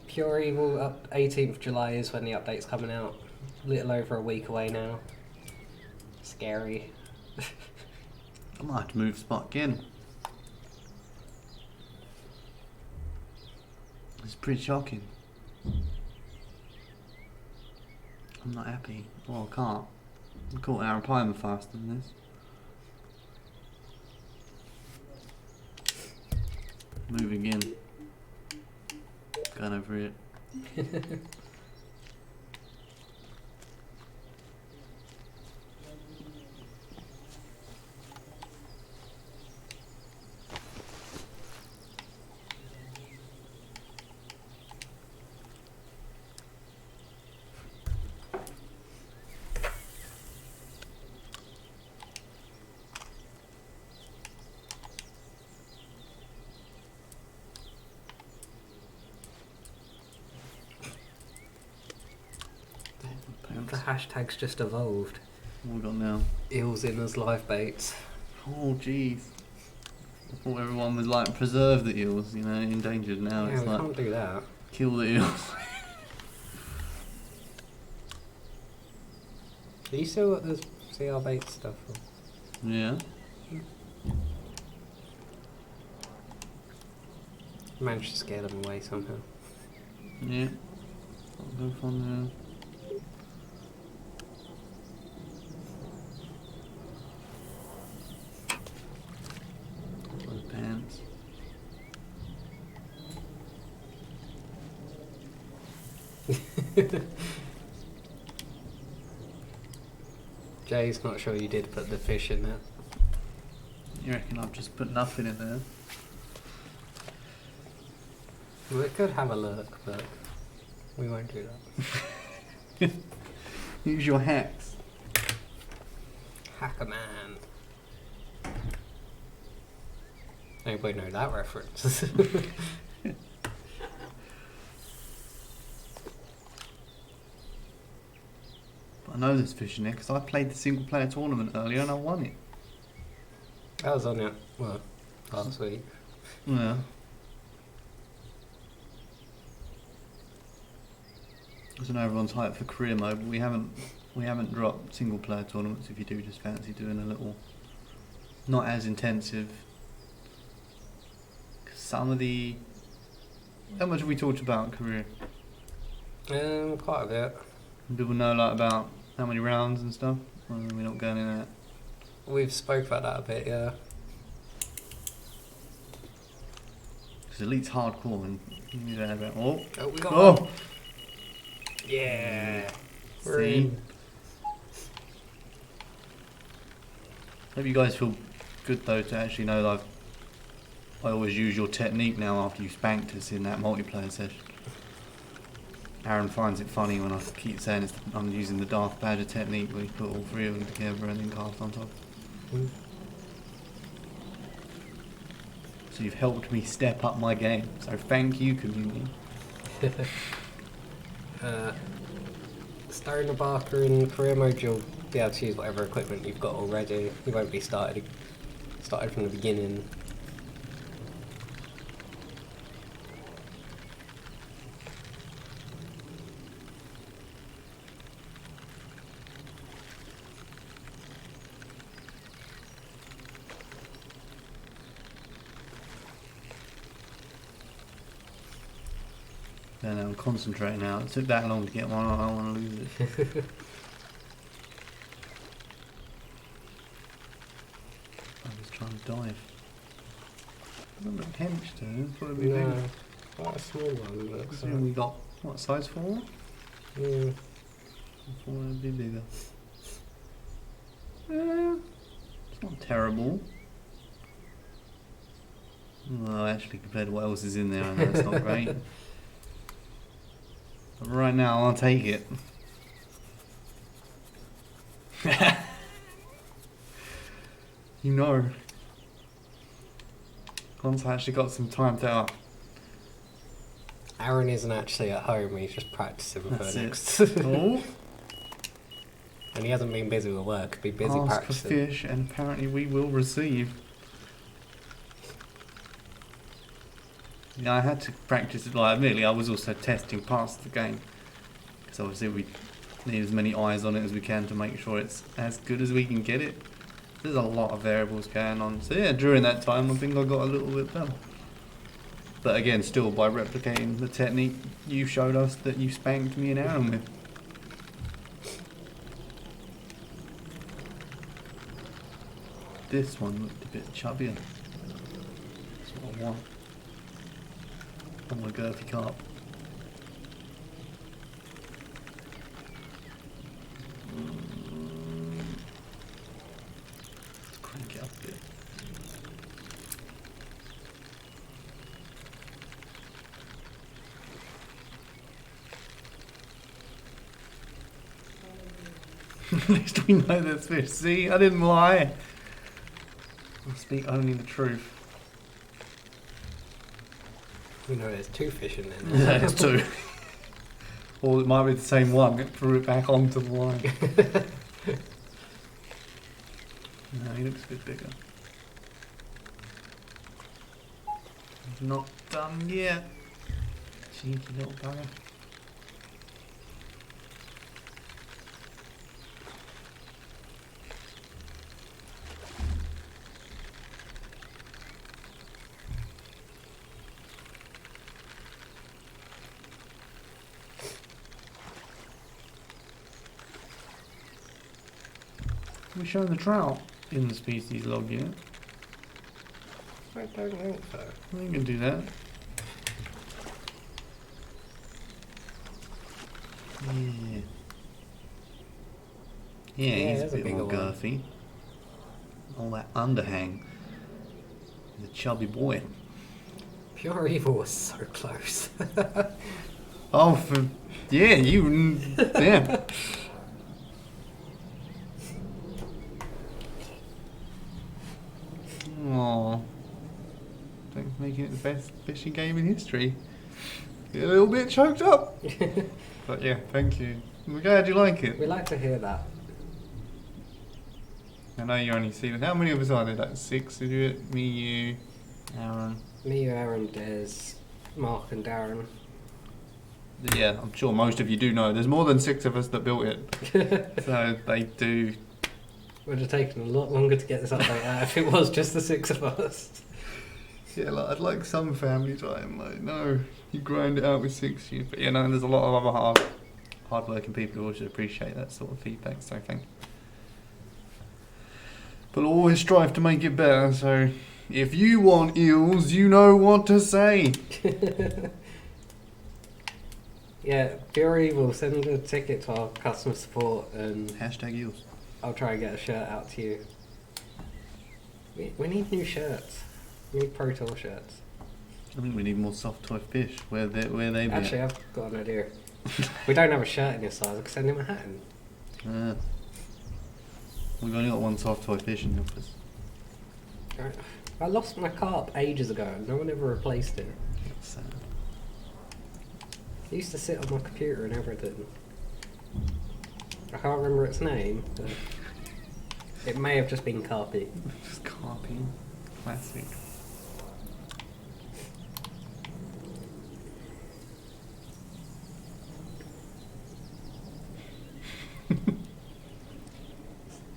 Pure Evil up 18th of July is when the update's coming out. A little over a week away now. Scary. I might have to move spot again. It's pretty shocking. I'm not happy. Well, I can't. I caught an arapaima faster than this. Moving in. Going over it. hashtag's just evolved. What we got now? Eels in as live baits. Oh jeez. I thought everyone was like preserve the eels, you know, endangered. Now Yeah, it's we like can't do that. kill the eels. Are you still got the CR bait stuff on? Yeah. Managed to scare them away somehow. Yeah. I'll go from there. Pants. Jay's not sure you did put the fish in there. You reckon I've just put nothing in there? Well, it could have a look, but we won't do that. Use your hacks. Hacker man. Anybody know that reference? I know there's fish in there because I played the single player tournament earlier and I won it. I was on it, well, last week. Yeah. I don't know everyone's hyped for career mode, but we haven't dropped single player tournaments. If you do just fancy doing a little, not as intensive. 'Cause some of the, how much have we talked about career? Quite a bit. People know like about how many rounds and stuff. Well, we're not going in that. We've spoke about that a bit, yeah. Because Elite's hardcore and you don't have it. Oh, We got oh. one. Yeah. We're See? in. Hope you guys feel good though to actually know that I always use your technique now after you spanked us in that multiplayer session. Aaron finds it funny when I keep saying I'm using the Darth Badger technique where you put all three of them together and then cast on top. Mm. So you've helped me step up my game. So thank you, community. Starting the Barker in career mode, you'll be able to use whatever equipment you've got already. You won't be started from the beginning. Then I'm concentrating now. It took that long to get one. I don't want to lose it. I was trying to dive. Doesn't look hench to it. Thought it'd be No, bigger. quite a small one. But So we got what size 4? yeah. I thought it'd be bigger. It's not terrible. Well, actually, compared to what else is in there, I know it's not great. But right now, I'll take it. You know. Once I actually got some time to. Aaron isn't actually at home, he's just practicing for That's next. Oh, And he hasn't been busy with work, he's been busy ask for practicing. fish, and apparently we will receive. Yeah, I had to practice it. Like, admittedly, I was also testing parts of the game because obviously we need as many eyes on it as we can to make sure it's as good as we can get it. There's a lot of variables going on. So yeah, during that time, I think I got a little bit better. But again, still by replicating the technique you showed us that you spanked me and Aaron with. This one looked a bit chubbier. That's what I want. I want a girthy carp. Let's crank it up a bit. At least we know there's fish. See, I didn't lie. I speak only the truth. We know there's 2 fish in there. There's 2. Or it might be the same one. It threw it back onto the line. No, he looks a bit bigger. Not done yet. Cheeky little bugger. Are we showing the trout in the species log yet? I don't think so. We can do that. Yeah. Yeah, he's a bit more girthy. All that underhang. He's a chubby boy. Pure Evil was so close. Oh, yeah, you. Yeah. Aww. Don't make it the best fishing game in history. Get a little bit choked up. But yeah, thank you. I'm glad you like it. We like to hear that. I know you only see it. How many of us are there? Like 6 to do it? Me, you, Aaron. Me, you, Aaron, Des, Mark and Darren. Yeah, I'm sure most of you do know. There's more than 6 of us that built it. So they do. Would have taken a lot longer to get this update out if it was just the 6 of us. Yeah, like, I'd like some family time. Like, no, you grind it out with 6 you. But you know, there's a lot of other hard-working people who should appreciate that sort of feedback. So thank you. But always strive to make it better. So if you want eels, you know what to say. Yeah, Pure Evil, send a ticket to our customer support and Hashtag eels. I'll try and get a shirt out to you. We need new shirts. We need Pro Tour shirts. I think we need more soft toy fish. Where they be? Actually, I've got an idea. We don't have a shirt in your size. I could send him a hat in. We've only got one soft toy fish in the office. I lost my carp ages ago. No one ever replaced it. That's sad. It used to sit on my computer and everything. I can't remember its name, but it may have just been Carpy. Just Carpy. Classic.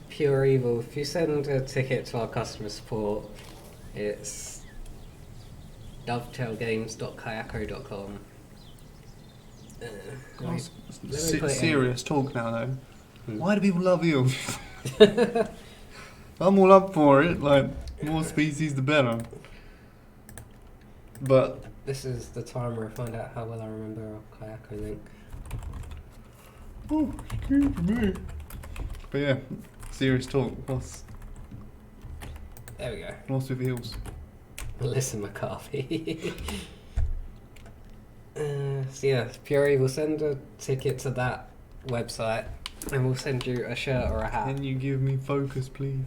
Pure Evil, if you send a ticket to our customer support, it's dovetailgames.kayako.com. Serious talk now though. Why do people love eels? I'm all up for it, like, more species the better. But this is the time where I find out how well I remember our Kayako link. oh, excuse me. But yeah, serious talk. There we go. What's with eels? Melissa McCarthy. So yeah, Pure Evil, send a ticket to that website and we'll send you a shirt or a hat. Can you give me focus, please?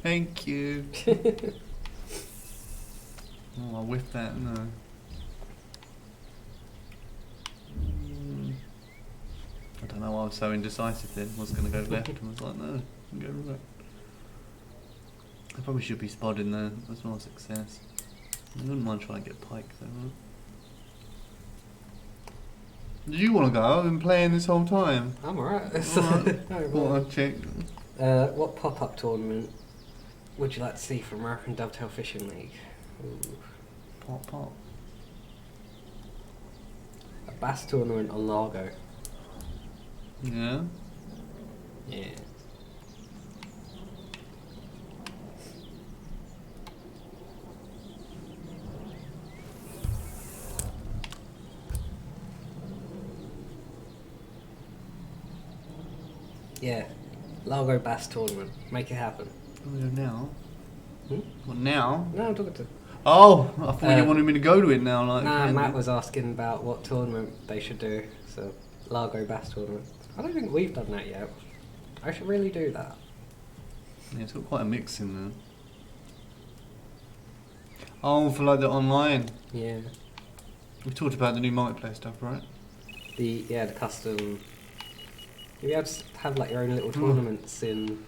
Thank you. Oh, I whiffed that, no. I don't know why I was so indecisive then. I was going to go left and I was like, no, I'm going right. I probably should be spotting there. That's more success. I wouldn't mind trying to get pike though, right? Do you want to go? I've been playing this whole time. I'm alright. Alright. Well, I'll check. What pop-up tournament would you like to see from American Dovetail Fishing League? Ooh. Pop. A bass tournament on Largo. Yeah? Yeah. Yeah, Largo Bass Tournament. Make it happen. Oh, yeah, now? Hmm? What, now? No, I'm talking to... Oh, I thought you wanted me to go to it now. Like, Nah, Matt was asking about what tournament they should do. So, Largo Bass Tournament. I don't think we've done that yet. I should really do that. Yeah, it's got quite a mix in there. Oh, for like the online. Yeah. We talked about the new multiplayer stuff, right? The custom. You'll be able to have like your own little Hmm. tournaments in.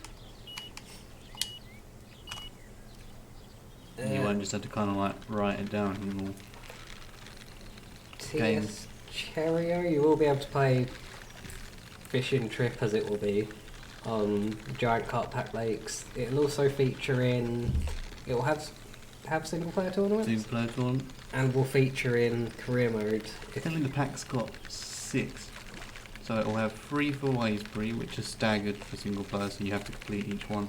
You won't just have to kind of like write it down anymore. games. Cherio, you will be able to play Fishing Trip as it will be on Giant Carp Pack Lakes. It'll also feature in. It will have single player tournaments. Single player tournament. And will feature in career mode. I think the pack's got 6. So it will have 3 for Waysbury, which is staggered for single player, so you have to complete each one.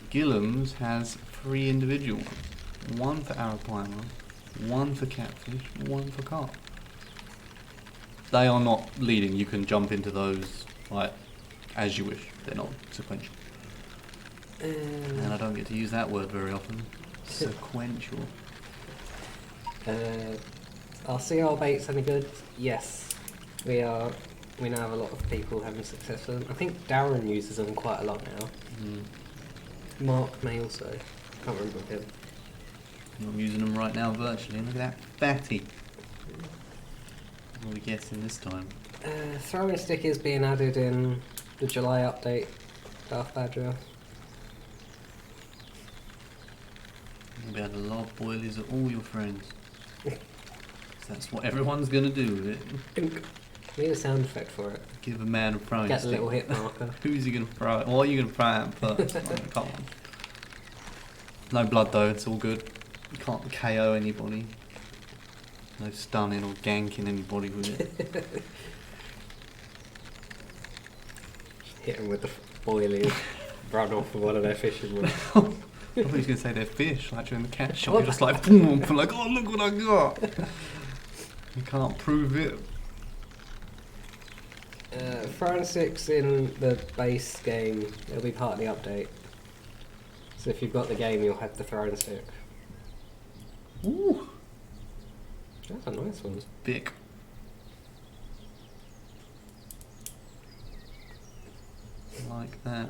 Gillam's has 3 individual ones. 1 for Arapaima, 1 for Catfish, 1 for Carp. They are not leading, you can jump into those like as you wish. They're not sequential. And I don't get to use that word very often. Sequential. Are CR baits any good? Yes. We now have a lot of people having success with them. I think Darren uses them quite a lot now. Mark may also. Can't remember him. I'm using them right now virtually. Look at that fatty. What are we guessing this time? Throwing stick is being added in the July update. Darth Badger. You'll be able to lob boilies at all your friends. That's what everyone's going to do with it. Need a sound effect for it. Give a man a throwing Get a stick. little hit marker. Who's he going to throw it? What are you going to throw it first? Like, come on. No blood though, it's all good. You can't KO anybody. No stunning or ganking anybody with it. Hit them with the boilie and run off with one of their fishing ones. I thought he was going to say they're fish, like during the catch shot. You're just like, boom, like, oh, look what I got. You can't prove it. Throwing sticks in the base game, it'll be part of the update. So if you've got the game, you'll have the throwing stick. Ooh, That's a nice one. thick. Like that.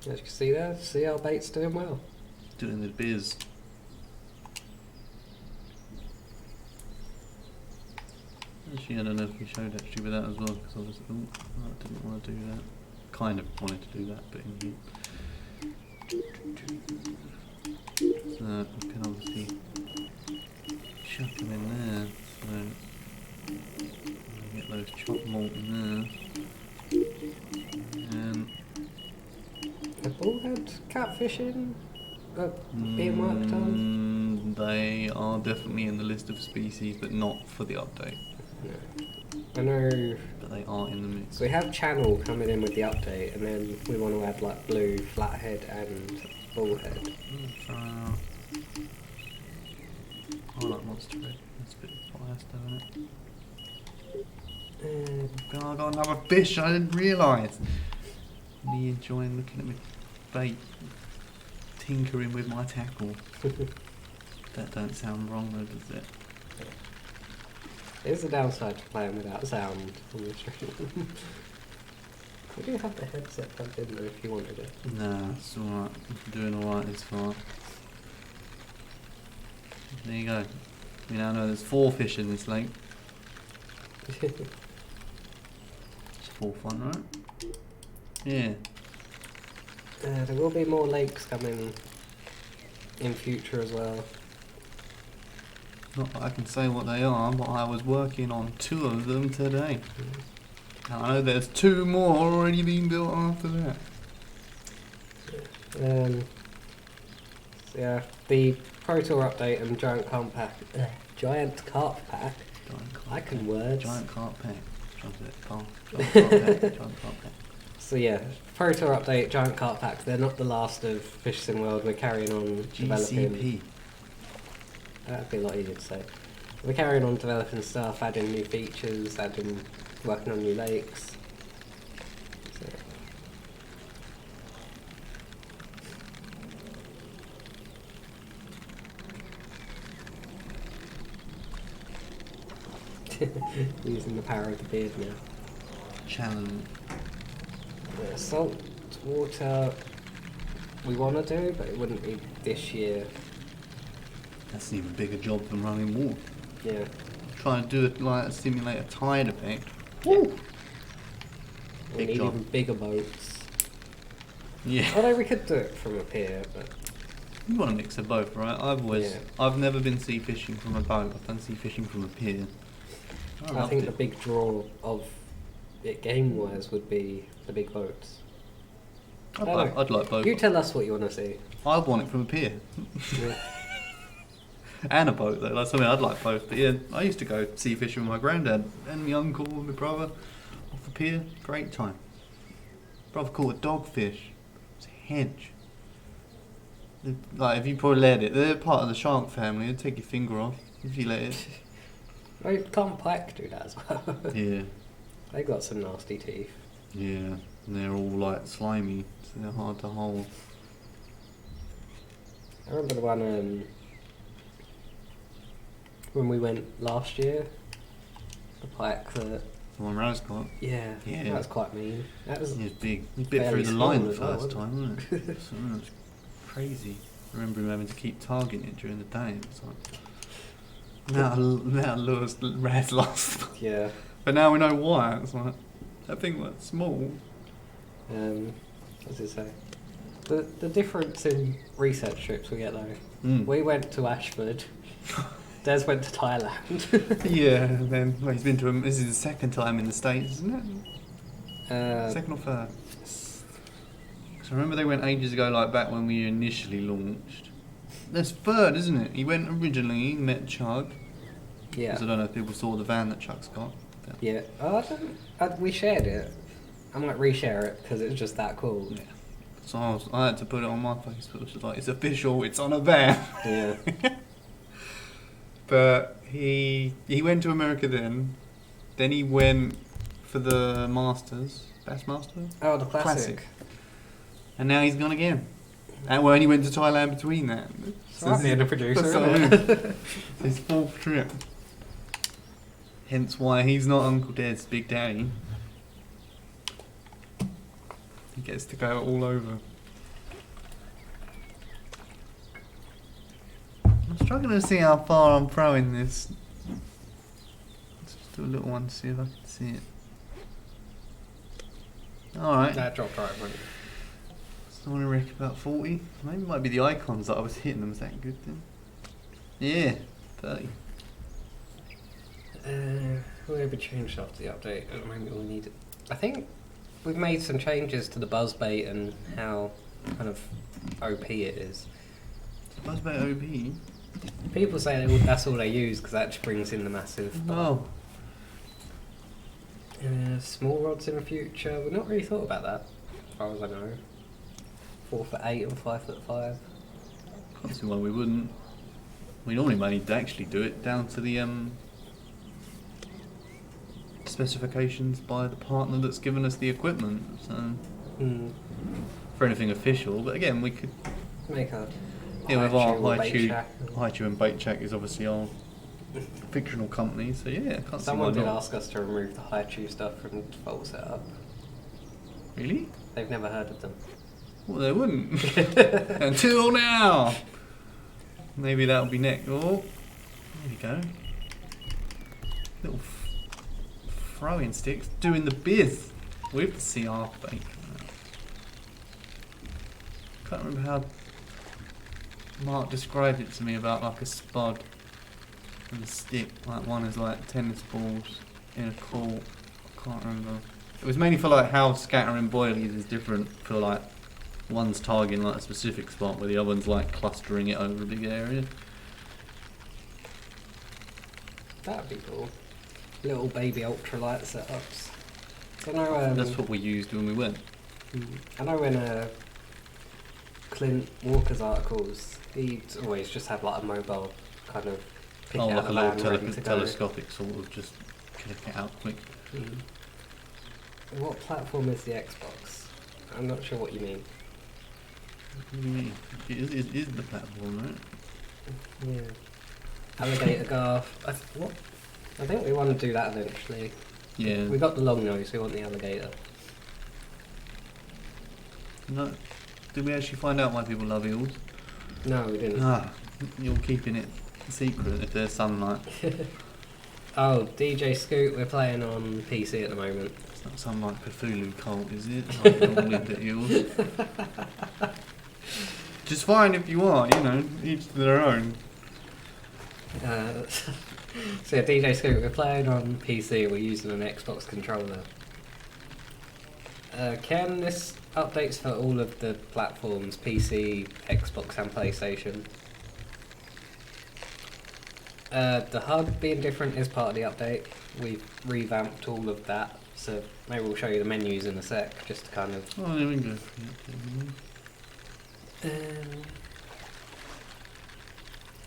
As you can see there, CR bait's doing well. Doing the biz. Actually, I don't know if we showed actually with that as well, because I was, ooh, I didn't want to do that. Kind of wanted to do that, but in here. So we can obviously chuck them in there. So get those chopped malt in there. And Have all had catfishing being worked on? they are definitely in the list of species, but not for the update. I know. But they are in the mix. So we have channel coming in with the update, and then we want to add like blue, flathead, and bullhead. Try out. I like monster red. That's a bit biased, isn't it? God, I got another fish. I didn't realise. Me enjoying looking at my bait, tinkering with my tackle. That don't sound wrong though, does it? There's a downside to playing without sound on the stream. We do have the headset plugged in though if you wanted it. Nah, it's alright. I'm doing alright this far. There you go. We now know there's 4 fish in this lake. It's 4 fun, right? Yeah. There will be more lakes coming in future as well. Not that I can say what they are, but I was working on 2 of them today. And I know there's 2 more already being built after that. So yeah, the Pro Tour update and Giant Carp Pack. Giant Carp Pack. I can words. Giant Carp Pack. Giant Carp Pack. Giant Carp Pack. So yeah, Pro Tour update, Giant Carp Pack. They're not the last of Fish Sim World. We're carrying on developing. GCP. That'd be a lot easier to say. We're carrying on developing stuff, adding new features, working on new lakes. So. Using the power of the beard now. Challenge. Salt water we want to do, but it wouldn't be this year. That's an even bigger job than running water. Yeah. try and do simulate a tide effect. We Big need job. even bigger boats. Yeah. Although we could do it from up here, but You want a mix of both, right? I've never been sea fishing from a boat. I've done sea fishing from a pier. I think the big draw of it game-wise would be the big boats. I'd like both. You tell us what you want to see. I want it from a pier. Yeah. And a boat though. That's something I'd like both. But yeah, I used to go sea fishing with my granddad and my uncle and my brother off the pier. Great time. Brother caught a dogfish. It's a hedge. Like if you probably let it, they're part of the shark family. They'd take your finger off if you let it. Well, can't pike do that as well. Yeah. They got some nasty teeth. Yeah. And they're all like slimy, so they're hard to hold. I remember the one when we went last year. The pike that. The one Raz got. Yeah. Yeah. That was quite mean. That was. It was big. He bit fairly through the line the small as well, first wasn't time, wasn't it? So it was crazy. I remember him having to keep targeting it during the day. It was like, now lures Raz lost. Yeah. But now we know why. It's like, that thing was small. What does it say? The difference in research trips we get though. Mm. We went to Ashford. Des went to Thailand. Yeah, and then well, he's been to this is the second time in the States, isn't it? Second or third? Because I remember they went ages ago, like back when we initially launched. That's third, isn't it? He went originally, met Chug. Yeah. 'Cause I don't know if people saw the van that Chug's got. Yeah. Oh, we shared it. I might reshare it because it was just that cool. Yeah. So I had to put it on my Facebook, which was like, it's official, it's on a van. Yeah. But he went to America then he went for the Masters, Bassmaster? Oh, the classic. And now he's gone again. And well, he went to Thailand between that. So I'm being a producer, so isn't it? it's his fourth trip. Hence why he's not Uncle Dad's Big Daddy. He gets to go all over. I'm struggling to see how far I'm throwing this. Let's just do a little one to see if I can see it. Alright. That dropped right, wouldn't it? So I want to reckon about 40. Maybe it might be the icons that I was hitting them. Is that good then? Yeah, 30. We'll be changed after the update. At the moment, we need it. I think we've made some changes to the buzzbait and how kind of OP it is. Buzzbait OP? People say that's all they use because that just brings in the massive. Oh. Small rods in the future. We've not really thought about that, as far as I know. 4'8" and 5'5". Can't see why we wouldn't. We normally might need to actually do it down to the specifications by the partner that's given us the equipment. So for anything official, but again, we could. Make a Yeah, with our Haichu Haichu and Bait Check is obviously our fictional company, so yeah, I can't Someone see did why not. ask us to remove the Haichu stuff from the default setup. Really? They've never heard of them. Well, they wouldn't. Until now. Maybe that'll be next. Oh, there you go. Little throwing sticks doing the biz with the CR bait. Can't remember how Mark described it to me about like a spud and a stick. Like one is like tennis balls in a court. I can't remember. It was mainly for like how scattering boilies is different for like one's targeting like a specific spot where the other one's like clustering it over a big area. That'd be cool. Little baby ultralight setups. So I know, That's what we used when we went. I know in Clint Walker's articles, he'd always just have like a mobile kind of pick Oh, out like the a van little ready to go. telescopic sort of just click it out quick. What platform is the Xbox? I'm not sure what you mean. What do you mean? It is the platform, right? Yeah. Alligator Garth. I think we want to do that eventually. Yeah. We got the long nose, we want the alligator. No. Did we actually find out why people love eels? No, we didn't. Ah, you're keeping it secret if there's sunlight. Oh, DJ Scoot, we're playing on PC at the moment. It's not some like Cthulhu cult, is it? Like all into eels. Just fine if you are, you know, each to their own. So yeah, DJ Scoot, we're playing on PC, we're using an Xbox controller. Ken, this updates for all of the platforms, PC, Xbox and PlayStation. The HUD being different is part of the update. We've revamped all of that, so maybe we'll show you the menus in a sec, just to kind of... Oh, there we go.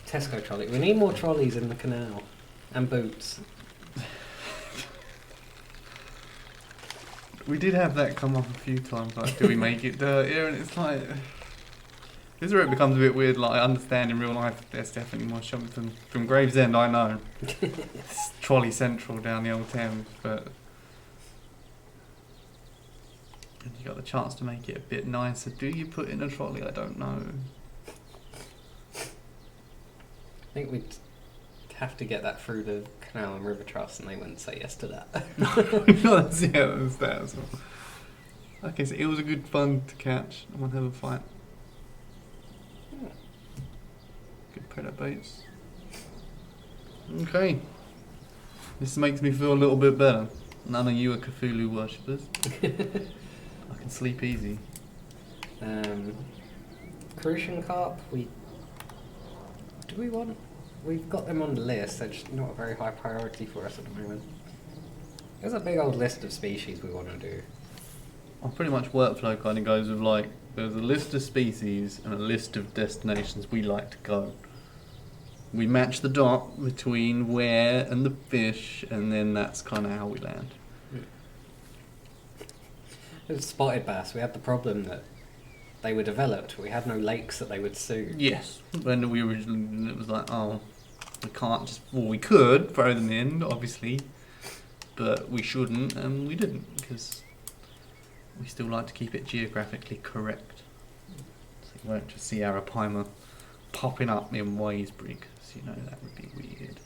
Tesco trolley. We need more trolleys in the canal. And boots. We did have that come up a few times, like, do we make it dirtier? And it's like... This is where it becomes a bit weird, like, I understand in real life there's definitely more shopping from Gravesend, I know. It's trolley central down the old Thames, but... And you got the chance to make it a bit nicer. Do you put in a trolley? I don't know. I think we'd have to get that through the Canal and River Trust, and they wouldn't say yes to that. No, that's that as well. Okay, so it was a good fun to catch. I want to have a fight. Good predator baits. Okay. This makes me feel a little bit better. None of you are Cthulhu worshippers. I can sleep easy. Crucian Carp, do we want... We've got them on the list, they're just not a very high priority for us at the moment. There's a big old list of species we want to do. Our pretty much workflow kind of goes with like, there's a list of species and a list of destinations we like to go. We match the dot between where and the fish, and then that's kind of how we land. With spotted bass, we had the problem that they were developed. We had no lakes that they would suit. Yes. When we originally, it was like, oh, we can't just, well, we could throw them in, obviously, but we shouldn't, and we didn't, because we still like to keep it geographically correct. So you won't just see Arapaima popping up in Waysbury, because, you know, that would be weird.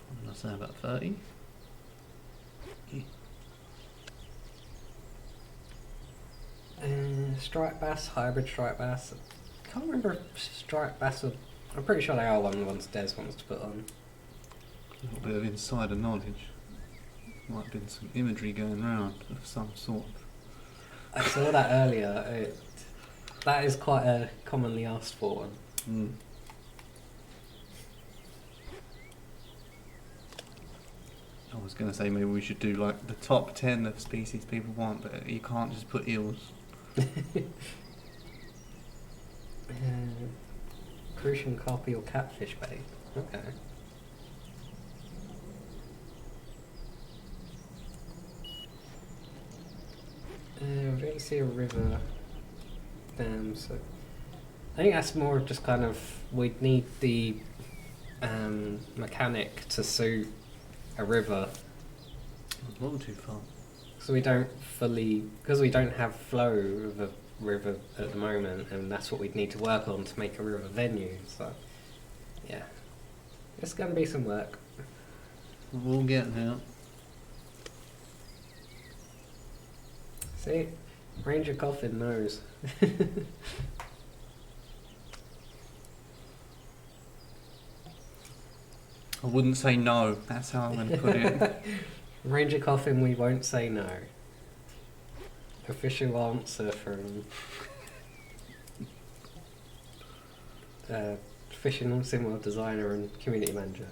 What did I say, about 30? Yeah. Striped bass, hybrid striped bass. I can't remember if striped bass are... I'm pretty sure they are one of the ones Des wants to put on. A little bit of insider knowledge. Might have been some imagery going round of some sort. I saw that earlier. That is quite a commonly asked for one. Mm. I was going to say maybe we should do like the top 10 of species people want, but you can't just put eels. Crucian carpy or catfish bait. Okay. We don't see a river dam, so I think that's more just kind of we'd need the mechanic to suit a river. A little too far. So we don't fully, because we don't have flow of a river at the moment, and that's what we'd need to work on to make a river venue. So yeah, it's going to be some work. We'll get there. See, Ranger Coffin knows. I wouldn't say no. That's how I'm going to put it. Ranger Coffin, we won't say no. Official answer from fishing and sim world designer and community manager.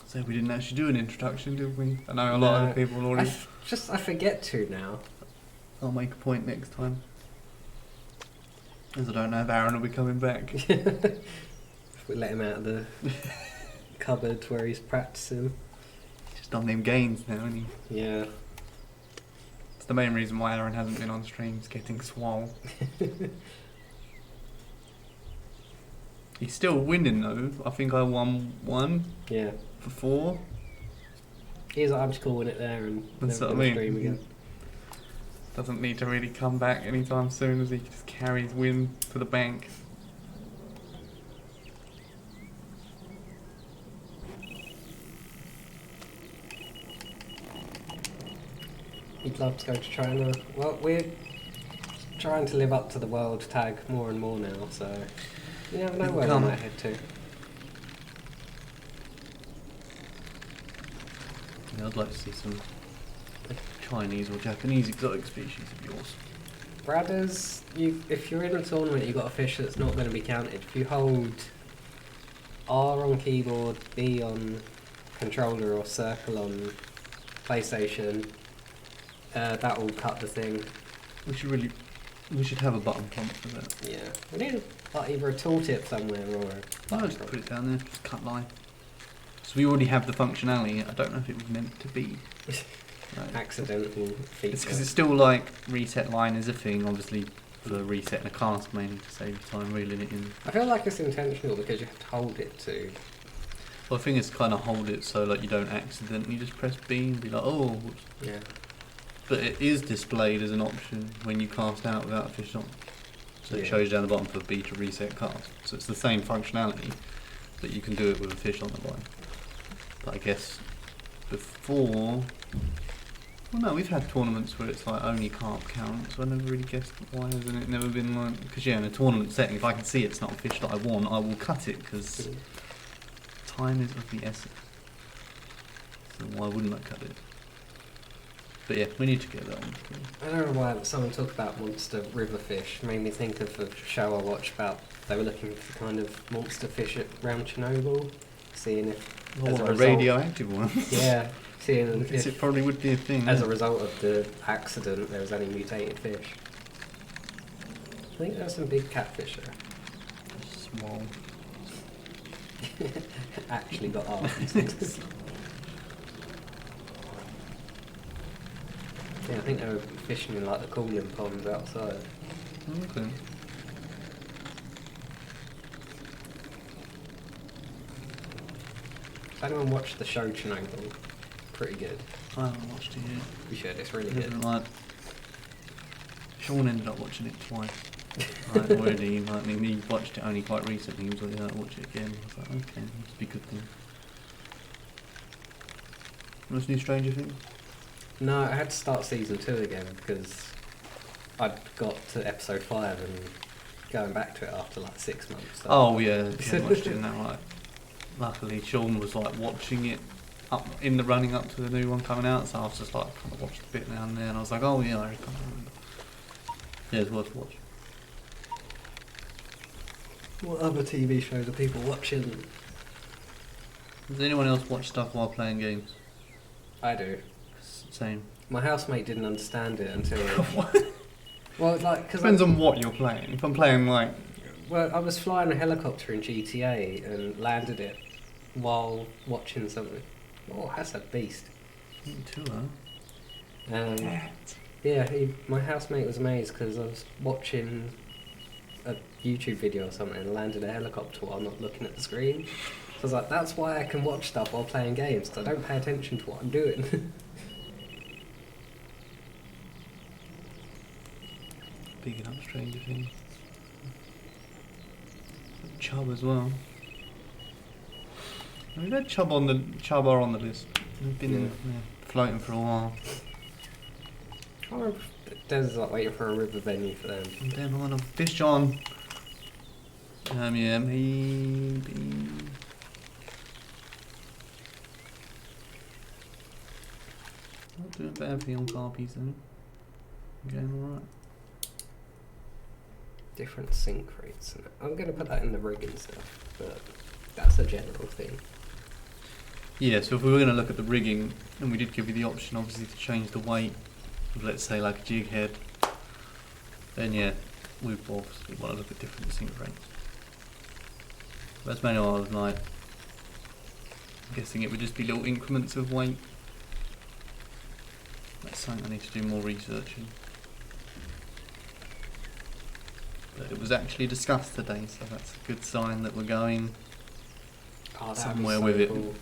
So we didn't actually do an introduction, did we? I know a lot of people already. I forget to now. I'll make a point next time. As I don't know if Aaron will be coming back. If we let him out of the cupboard where he's practicing. Just done them gains now, isn't he? Yeah. It's the main reason why Aaron hasn't been on streams, getting swole. He's still winning though. I think I won 1 Yeah. for 4. He's like, I'm just calling it there and That's never what I gonna mean. stream again. Doesn't need to really come back anytime soon, as he can just carry his win to the bank. You'd love to go to China. Well, we're trying to live up to the world tag more and more now, so you never know where we might head to. Yeah, I'd like to see some Chinese or Japanese exotic species of yours. Bradders, if you're in a tournament, you've got a fish that's not going to be counted. If you hold R on keyboard, B on controller, or circle on PlayStation, that will cut the thing. We should have a button prompt for that. Yeah, we need either a tooltip somewhere or a I'll just put it down there, just cut line. So we already have the functionality. I don't know if it was meant to be. Accidental feature. It's because it's still like reset line is a thing, obviously for the reset in a cast mainly to save time reeling it in. I feel like it's intentional because you have to hold it to. Well, I think it's kind of hold it so like you don't accidentally just press B and be like, oh. Whoops. Yeah. But it is displayed as an option when you cast out without a fish on. So it Yeah. shows down the bottom for B to reset cast. So it's the same functionality, but you can do it with a fish on the line. But I guess before. Well, no, we've had tournaments where it's like only carp count, so I never really guessed why hasn't it never been like. Because yeah, in a tournament setting, if I can see it's not a fish that I want, I will cut it because time is of the essence. So why wouldn't I cut it? But yeah, we need to get that on. I don't know why someone talked about monster river fish. Made me think of a show I watched about they were looking for kind of monster fish around Chernobyl, seeing if as a a result, radioactive one. yeah, seeing I guess if it probably would be a thing. as yeah. a result of the accident there was any mutated fish. I think there's some big catfish there. Small. Actually got arms. Yeah, I think they were fishing in like the cooling ponds outside. Okay. If anyone watched the show Chernobyl, pretty good. I haven't watched it yet. You should, it's really I good. haven't, like, Sean ended up watching it twice. Like, already, like, he watched it only quite recently. He was like, yeah, I'll watch it again. I was like, okay, must be a good thing. What's new Stranger Things? No, I had to start season 2 again because I'd got to episode 5 and going back to it after like 6 months. So. Oh yeah, I watched it and that right. Luckily, Sean was like watching it up in the running up to the new one coming out, so I was just like kind of watched a bit now and then. I was like, oh yeah, I can't remember. Yeah, it's worth watching. What other TV shows are people watching? Does anyone else watch stuff while playing games? I do. Same. My housemate didn't understand it until. What? Well, like because Depends on what you're playing. If I'm playing like. Well, I was flying a helicopter in GTA and landed it while watching something. Oh, that's a beast. Too, huh? Yeah, my housemate was amazed because I was watching a YouTube video or something and landed a helicopter while not looking at the screen. So I was like, that's why I can watch stuff while playing games, because I don't pay attention to what I'm doing. Picking up Stranger Things. Chubb as well. We've had Chubb on the list. We've been in, floating for a while. I remember Des like waiting for a river venue for them. And then I'm gonna fish on. Yeah, maybe. Not doing bad for young carpies though. Going alright. Different sink rates. I'm going to put that in the rig and stuff, but that's a general thing. Yeah, so if we were going to look at the rigging, and we did give you the option obviously to change the weight of, let's say, like a jig head, then yeah, we obviously want to look at different sink rates. That's mainly what I was like. I'm guessing it would just be little increments of weight. That's something I need to do more research in. But it was actually discussed today, so that's a good sign that we're going somewhere with it. Cool.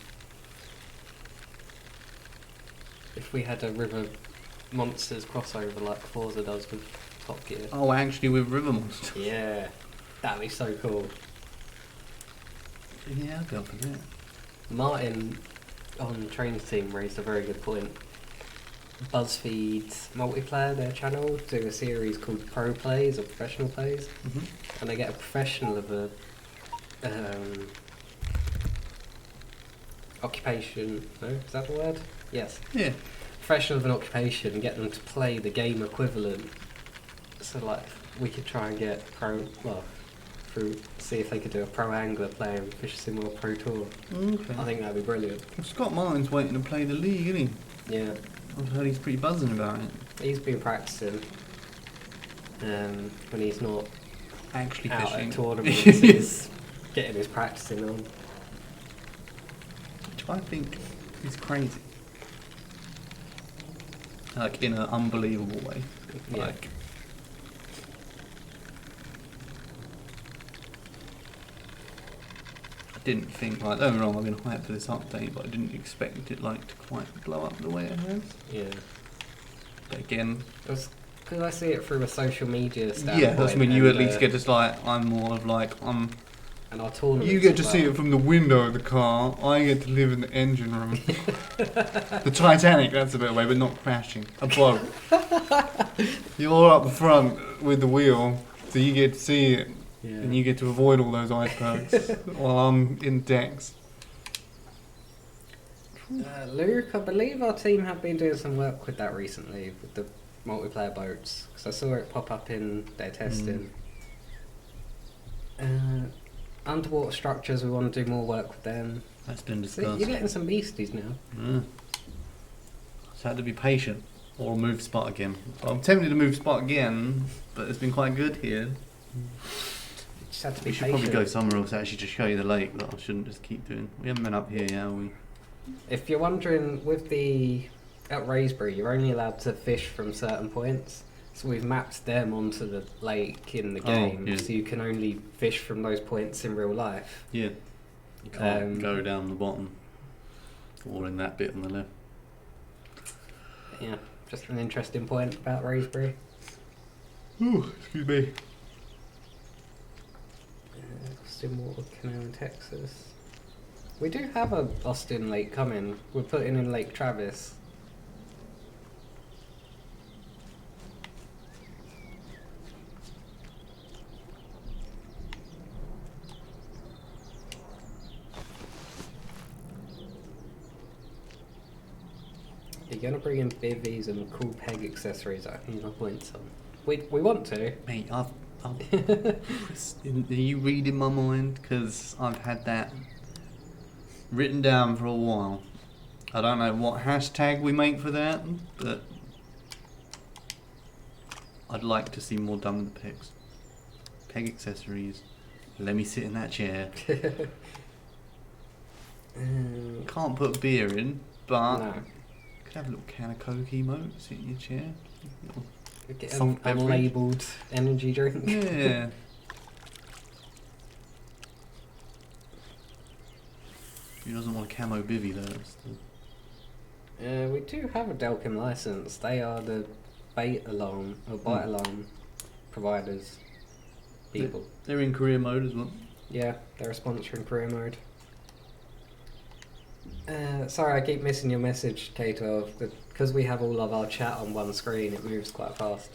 If we had a River Monsters crossover like Forza does with Top Gear. Oh, actually with River Monsters. Yeah, that'd be so cool. Yeah, I'll go for that. Martin on Train's team raised a very good point. BuzzFeed multiplayer, their channel, do a series called Pro Plays or Professional Plays, and they get a professional of a occupation. No, is that the word? Yes. Yeah. Professional of an occupation and get them to play the game equivalent. So like we could try and get see if they could do a pro angler playing Fish Sim World Pro Tour. Okay. I think that'd be brilliant. Well, Scott Martin's waiting to play the league, isn't he? Yeah. I've heard he's pretty buzzing about it. He's been practicing when he's not Actually out fishing. at tournaments. He's getting his practicing on. Which I think is crazy. Like, in an unbelievable way. Yeah. Like, I didn't think, like, don't get me wrong, I've been hyped for this update, but I didn't expect it, like, to quite blow up the way it has. Yeah. But again, Because I see it through a social media standpoint. yeah, that's when you at least get to, like, I'm more of like, and our tournaments. you get to as see well. it from the window of the car, I get to live in the engine room. The Titanic, that's a better way, but not crashing. A boat. You're up front with the wheel, so you get to see it, Yeah. and you get to avoid all those icebergs while I'm in decks. Luke, I believe our team have been doing some work with that recently, with the multiplayer boats, because I saw it pop up in their testing. Underwater structures, we want to do more work with them. That's been See, discussed. you're getting some beasties now. So I had to be patient, or move spot again. I'm tempted to move spot again, but it's been quite good here. You just have to be We should patient. probably go somewhere else actually to show you the lake that I shouldn't just keep doing. We haven't been up here yet, have we? If you're wondering, with at Raysbury, you're only allowed to fish from certain points. So we've mapped them onto the lake in the game, yeah. so you can only fish from those points in real life. Yeah. You can't go down the bottom, or in that bit on the left. Yeah, just an interesting point about Raysbury. Ooh, excuse me. Stillwater Canal in Texas. We do have a Austin Lake coming. We're putting in Lake Travis. You're gonna bring in bivvies and cool peg accessories that I can my points on. We want to. Mate, are you reading my mind? Because I've had that written down for a while. I don't know what hashtag we make for that, but I'd like to see more done with the pegs. Peg accessories. Let me sit in that chair. Can't put beer in, but No. could have a little can of Coke emote, sit in your chair. Get an Soft beverage. unlabelled energy drink. Yeah. Who doesn't want a camo bivvy though? We do have a Delkim license. They are the bait alarm or bite alarm providers. People. They're in career mode as well. Yeah, they're a sponsor in career mode. Sorry, I keep missing your message, K12. Because we have all of our chat on one screen, it moves quite fast.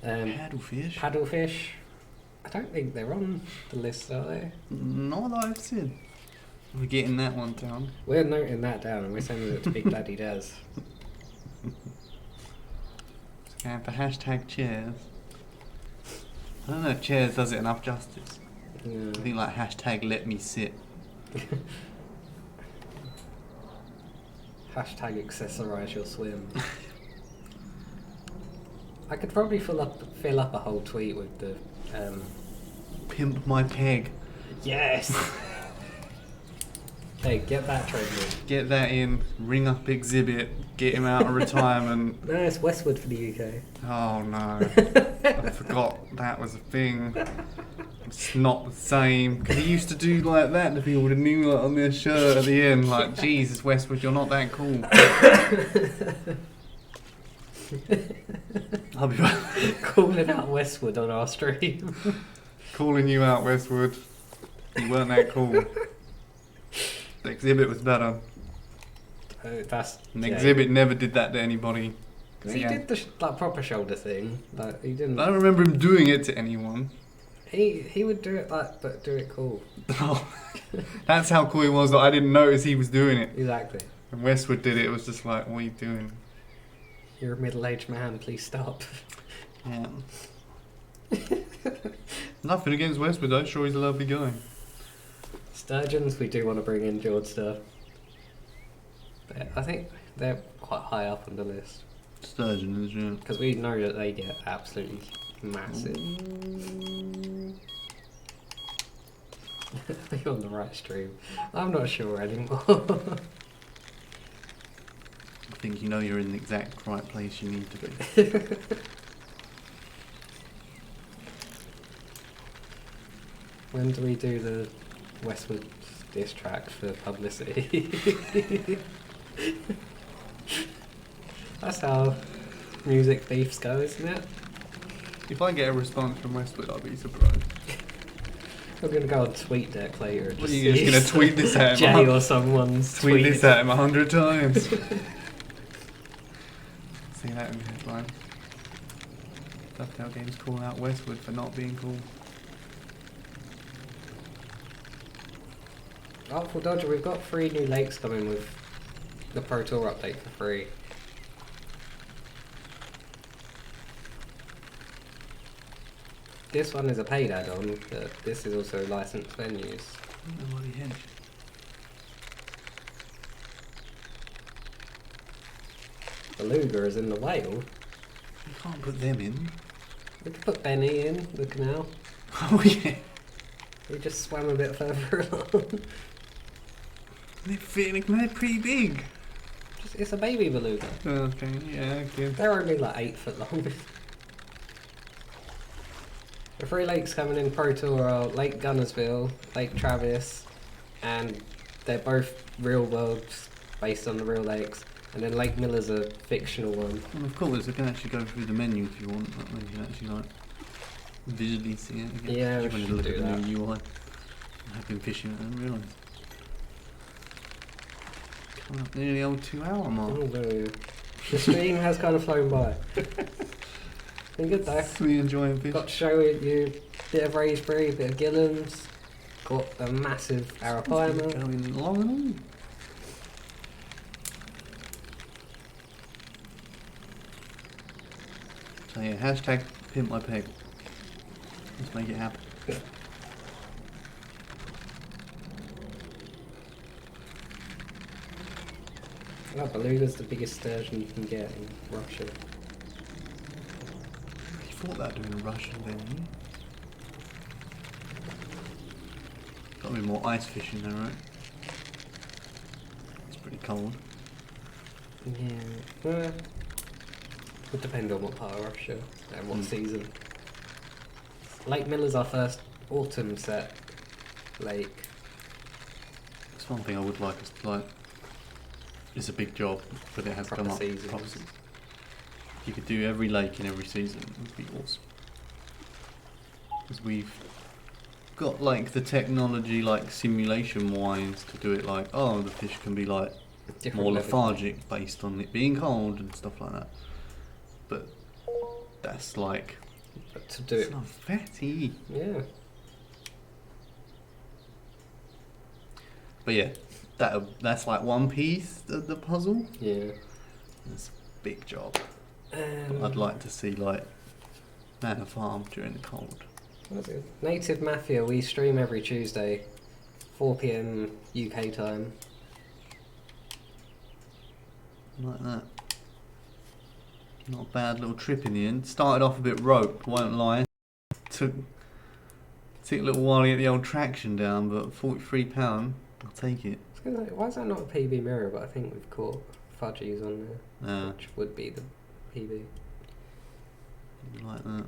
Paddlefish? Paddlefish. I don't think they're on the list, are they? Not that I've seen. We're getting that one down. We're noting that down and we're sending it to Big Daddy Daz. And for hashtag chairs. I don't know if chairs does it enough justice. Yeah. I think like hashtag let me sit. Hashtag accessorise your swim. I could probably fill up a whole tweet with the Pimp my peg. yes. Hey, get that trending. Get that in, ring up exhibit, get him out of retirement. No, it's Westwood for the UK. Oh no. I forgot that was a thing. It's not the same. Because he used to do like that to people with a new like, on their shirt at the end. Like, Jesus, Westwood, you're not that cool. I'll be back. Calling out Westwood on our stream. Calling you out, Westwood. You weren't that cool. The exhibit was better. That's An yeah. exhibit never did that to anybody. He did the like proper shoulder thing. Like he didn't. I don't remember him doing it to anyone. He would do it like, but do it cool. That's how cool it was that I didn't notice he was doing it. Exactly. When Westwood did it, it was just like, what are you doing? You're a middle-aged man. Please stop. Yeah. Nothing against Westwood, though. Sure, he's a lovely guy. Sturgeons, we do want to bring in George stuff. I think they're quite high up on the list. Sturgeons, yeah. Because we know that they get absolutely massive. Are you on the right stream? I'm not sure anymore. I think you know you're in the exact right place you need to be. When do we do the Westwood diss track for publicity? That's how music beefs go, isn't it? If I get a response from Westwood, I'll be surprised. I'm gonna go on TweetDeck later. And What, just are you just gonna tweet this at him? Jay or someone's Tweet this at him 100 times. See that in the headline. Dovetail Games call out Westwood for not being cool. Artful Dodger, we've got 3 new lakes coming with the Pro Tour update for free. This one is a paid add-on, but this is also licensed venues. Bloody hedge. Beluga is in the whale. You can't put them in. We could put Benny in the canal. Oh yeah. He just swam a bit further along. They're pretty big. It's a baby beluga. Okay, yeah, good. They're only like 8 foot long. The 3 lakes coming in Pro Tour are Lake Gunnersville, Lake Travis, and they're both real worlds based on the real lakes. And then Lake Miller's a fictional one. And of course, I can actually go through the menu if you want. Then you can actually like visually see it again. Yeah, we Just wanted to should look do at the that. new UI. I've been fishing, I didn't realise. Coming up nearly old 2-hour mark. Oh, no. The stream has kind of flown by. Been good though. We enjoying fish. Got to show you a bit of Raisbury, a bit of Gillam's. Got a massive Arapaima. Going long and all. So yeah, hashtag pimp my peg. Let's make it happen. Oh, beluga's the biggest sturgeon you can get in Russia. You thought that doing a Russian venue? Got to be more ice fishing though, right? It's pretty cold. Yeah. Well, would depend on what part of Russia and what season. Lake Miller's our first autumn set lake. That's one thing I would like is like. It's a big job, but it has Proper come up. seasons. Proper seasons. If you could do every lake in every season, it would be awesome. Because we've got like the technology, like simulation wise, to do it like, oh, the fish can be like Different more levels. lethargic based on it being cold and stuff like that. But that's like, But to do it's it, not fatty. yeah. But yeah, that's like one piece of the puzzle. Yeah. It's a big job. I'd like to see like Manor Farm during the cold. What's it? Native Mafia, we stream every Tuesday, 4 PM UK time. Like that. Not a bad little trip in the end. Started off a bit roped, won't lie. Took a little while to get the old traction down, but £43, I'll take it. I was gonna say, why is that not a PB mirror? But I think we've caught fudgies on there, which would be the PB. Like that.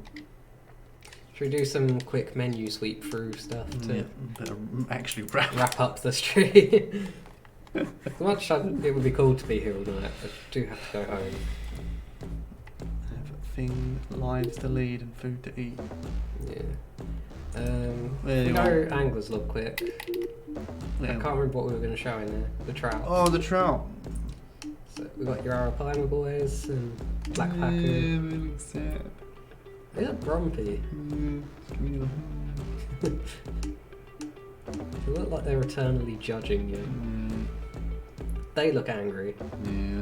Should we do some quick menu sweep through stuff to Yeah, better actually wrap. wrap up the stream? As much as it would be cool to be here all night, I do have to go home. Have thing, lives to lead and food to eat. Yeah. There We you go are. Angler's Log quick. I There. can't remember what we were going to show in there. The trout. Oh, the trout. So we got your Arapaima boys and Black Yeah, Packer. they look sad. They look grumpy. They look like they're eternally judging you. They look angry. Yeah.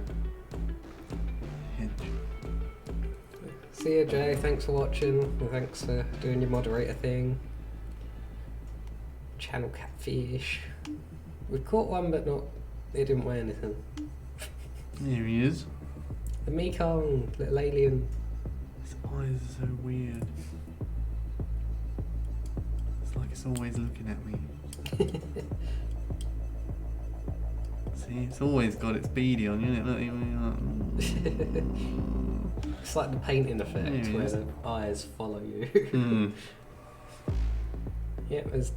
See you, Jay. Thanks for watching. And thanks for doing your moderator thing. Channel Catfish. We caught one, but not. It didn't weigh anything. Here he is. The Mekong, little alien. His eyes are so weird. It's like it's always looking at me. See, it's always got its beady on, isn't it? Look, It's like the painting effect Yeah, where it is. the eyes follow you. Yeah, there's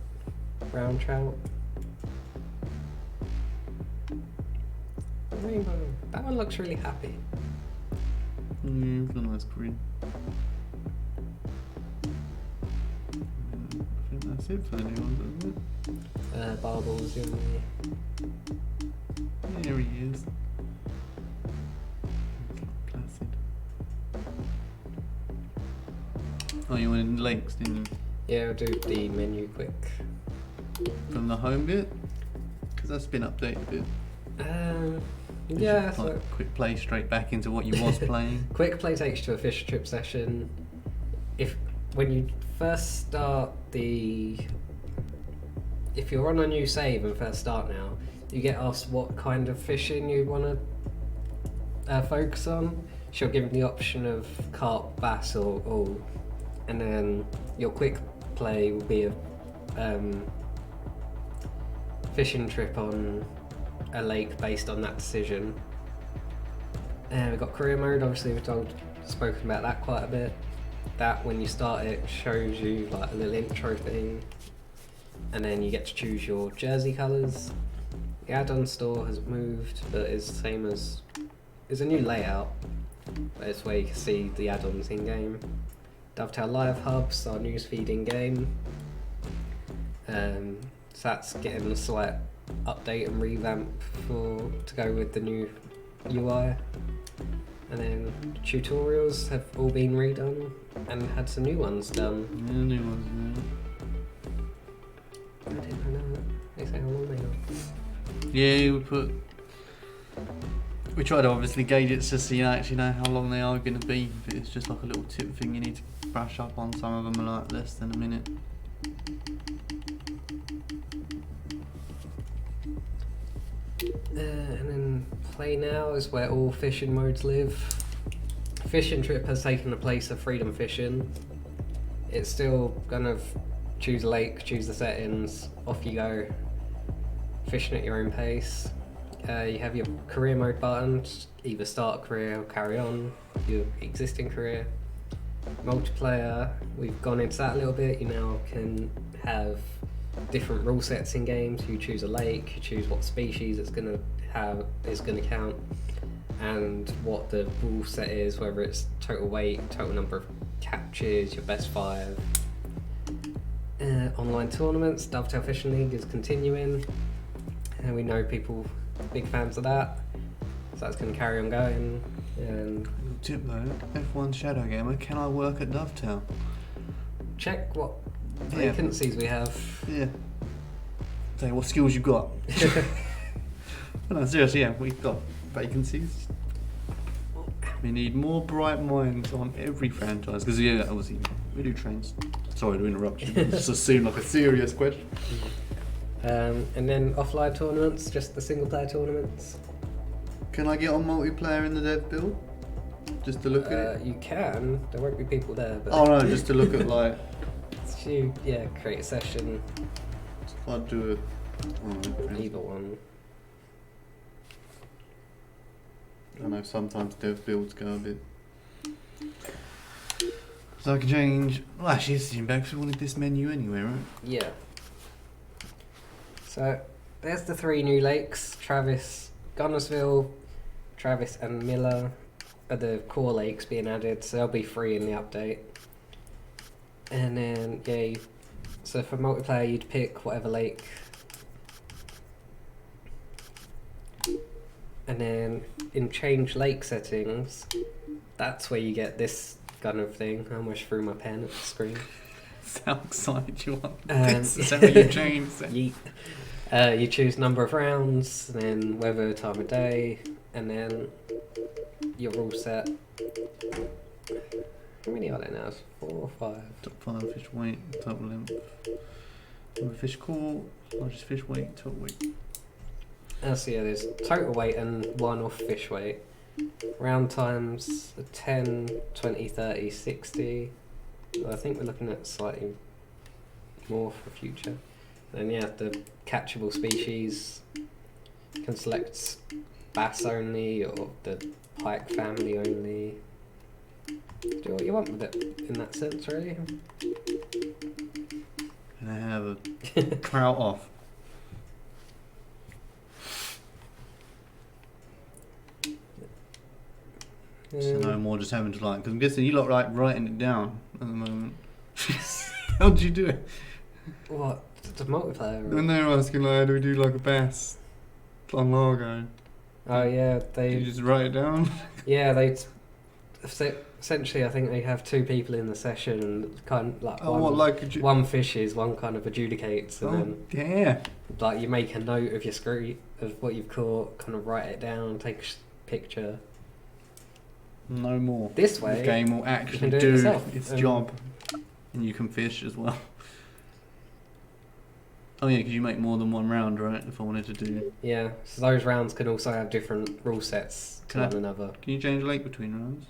brown trout. Rainbow. That one looks really happy. It's got a nice grin. I think that's it for the new ones, isn't Barbels, you know. it? Here he is. It's like placid. Oh, you wanted links, didn't you? Yeah, we'll do the menu quick. From the home bit? Because that's been updated a bit. It's Yeah, just so like quick play straight back into what you was playing. quick play takes you to a fish trip session. When you first start if you're on a new save and first start now, you get asked what kind of fishing you want to focus on. So you're given the option of carp, bass, or all, and then your quick play will be a fishing trip on a lake based on that decision. We've got career mode, obviously we've spoken about that quite a bit. That when you start it shows you like a little intro thing, and then you get to choose your jersey colours. The add-on store has moved, but is the same as it's a new layout, but it's where you can see the add-ons in game. Dovetail Live Hubs, our newsfeed in game. So that's getting a slight update and revamp to go with the new UI. And then tutorials have all been redone and had some new ones done. Yeah, new ones, I didn't know that. They say how long they are. yeah. We try to obviously gauge it to see actually know how long they are going to be. But it's just like a little tip thing you need to brush up on. Some of them are like less than a minute. And then play now is where all fishing modes live. Fishing trip has taken the place of freedom fishing. It's still kind of choose a lake, choose the settings, off you go, fishing at your own pace. You have your career mode button, either start a career or carry on your existing career. Multiplayer, we've gone into that a little bit. You now can have different rule sets in games. You choose a lake, you choose what species it's going to count, and what the rule set is, whether it's total weight, total number of catches, your best 5. Online tournaments, Dovetail Fishing League is continuing, and we know people big fans of that, so that's going to carry on going. And Little tip though, F1 Shadow Gamer, can I work at Dovetail? check what Yeah. vacancies we have. Yeah. Say what skills you got. No, seriously, yeah, we've got vacancies. We need more bright minds on every franchise because yeah, obviously we do trains. Sorry to interrupt you. It just seemed like a serious question. And then offline tournaments, just the single player tournaments. Can I get on multiplayer in the dev build? Just to look at it? You can. There won't be people there, but Oh no, just to look at like. you create a session, If I do either one. I know sometimes dev builds go a bit. So I can change. Well, actually, this isn't bad because we wanted this menu anyway, right? Yeah. So there's the 3 new lakes: Travis, Gunnersville, Travis, and Miller are the core lakes being added. So they'll be free in the update. And then so for multiplayer, you'd pick whatever lake. And then in change lake settings, that's where you get this kind of thing. I almost threw my pen at the screen. How excited you are. This is how you change it. Yeet. You choose number of rounds, and then weather, time of day, and then you're all set. How many are there now? 4 or 5? Top 5 fish weight, total length. Number of fish caught, largest fish weight, total weight. So yeah, there's total weight and one-off fish weight. Round times 10, 20, 30, 60. Well, I think we're looking at slightly more for future. And yeah, the catchable species can select bass only or the pike family only. Do what you want with it in that sense, really. And I have a trout off. So no more just having to because I'm guessing you lot like writing it down at the moment. How did you do it? What? The multiplayer? When they were asking how do we do like a bass on Largo? Oh yeah, Did you just write it down? Yeah, essentially I think they have 2 people in the session and kind of like one fishes, one kind of adjudicates, and then yeah, you make a note of your screen of what you've caught, kind of write it down, take a picture. No more. This way, the game will actually do its job, and you can fish as well. Oh yeah, because you make more than one round, right? If I wanted to do. Yeah, so those rounds can also have different rule sets to one another. Can you change lake between rounds?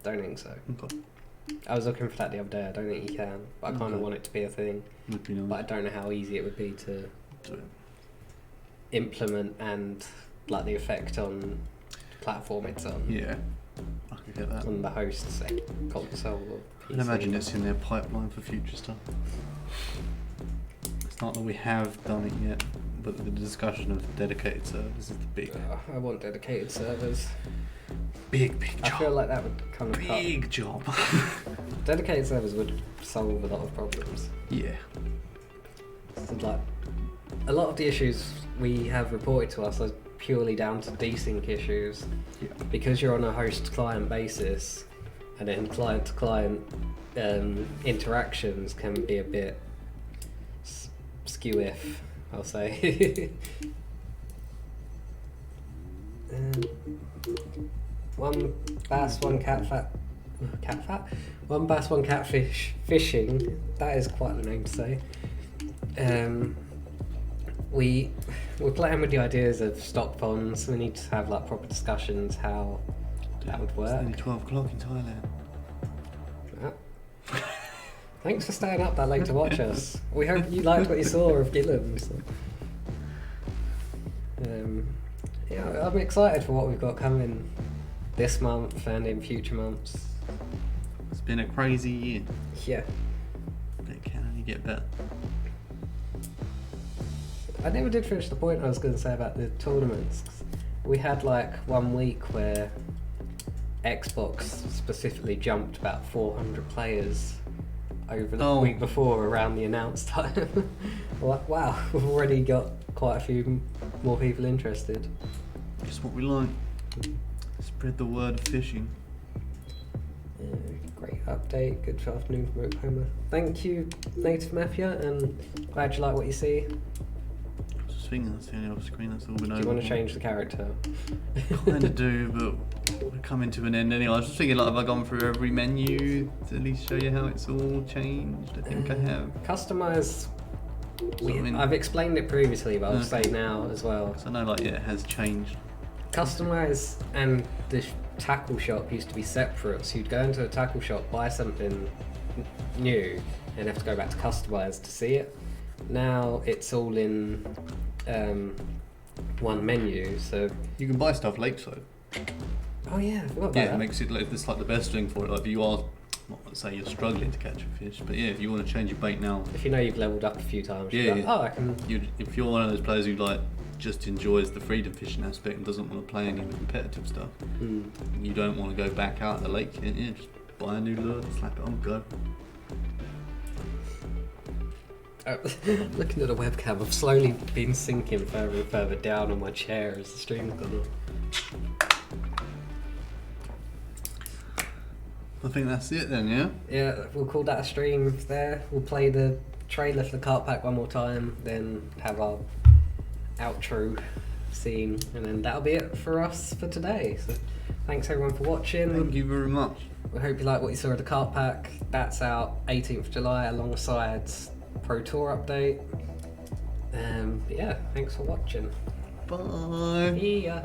Don't think so. Okay. I was looking for that the other day. I don't think you can, but I kind of want it to be a thing. Would be nice. But I don't know how easy it would be to implement and like the effect on the platform it's on. Yeah. I could get that. On the host's console or PC. I can imagine it's in their pipeline for future stuff. It's not that we have done it yet, but the discussion of dedicated servers is the big. I want dedicated servers. Big job. I feel like that would kind of big job. Dedicated servers would solve a lot of problems. Yeah. So like, a lot of the issues we have reported to us are purely down to desync issues. Yeah. Because you're on a host-client basis, and then client-to-client interactions can be a bit skew-if, I'll say. One bass, one catfat. One bass, one catfish fishing. That is quite the name to say. We're playing with the ideas of stock ponds. We need to have like proper discussions how that would work. It's only 12 o'clock in Thailand. Thanks for staying up that late to watch us. We hope you liked what you saw of Gilliam's. Yeah, I'm excited for what we've got coming this month and in future months. It's been a crazy year. Yeah. But it can only get better. I never did finish the point I was going to say about the tournaments. We had like 1 week where Xbox specifically jumped about 400 players over the week before around the announced time. Wow, we've already got quite a few more people interested. Just what we like. Spread the word of fishing. Great update. Good afternoon from Oklahoma. Thank you, Native Mafia, and glad you like what you see. I was just thinking that's the only off screen that's all been over. Do you want to change the character? Kind of do, but we're coming to an end anyway. I was just thinking, like, have I gone through every menu to at least show you how it's all changed? I think I have. Customize. I've explained it previously, but I'll say now as well. So I know, like, yeah, it has changed. Customize and the tackle shop used to be separate, so you'd go into a tackle shop, buy something new, and have to go back to customize to see it. Now it's all in one menu, so you can buy stuff lakeside. Oh yeah, I forgot about that. It makes it like it's like the best thing for it. Like if you are, not to say you're struggling to catch a fish, but yeah, if you want to change your bait now, if you know you've leveled up a few times, I can. If you're one of those players who like just enjoys the freedom fishing aspect and doesn't want to play any of the competitive stuff, you don't want to go back out of the lake. Yeah, just buy a new lure, slap it on, go. Looking at the webcam, I've slowly been sinking further and further down on my chair as the stream's gone on. I think that's it then, yeah? Yeah, we'll call that a stream there. We'll play the trailer for the Carp Pack one more time, then have our outro scene, and then that'll be it for us for today. So thanks everyone for watching. Thank you very much. We hope you like what you saw of the Carp Pack. That's out 18th of July alongside Pro Tour update. Yeah, thanks for watching. Bye. See ya.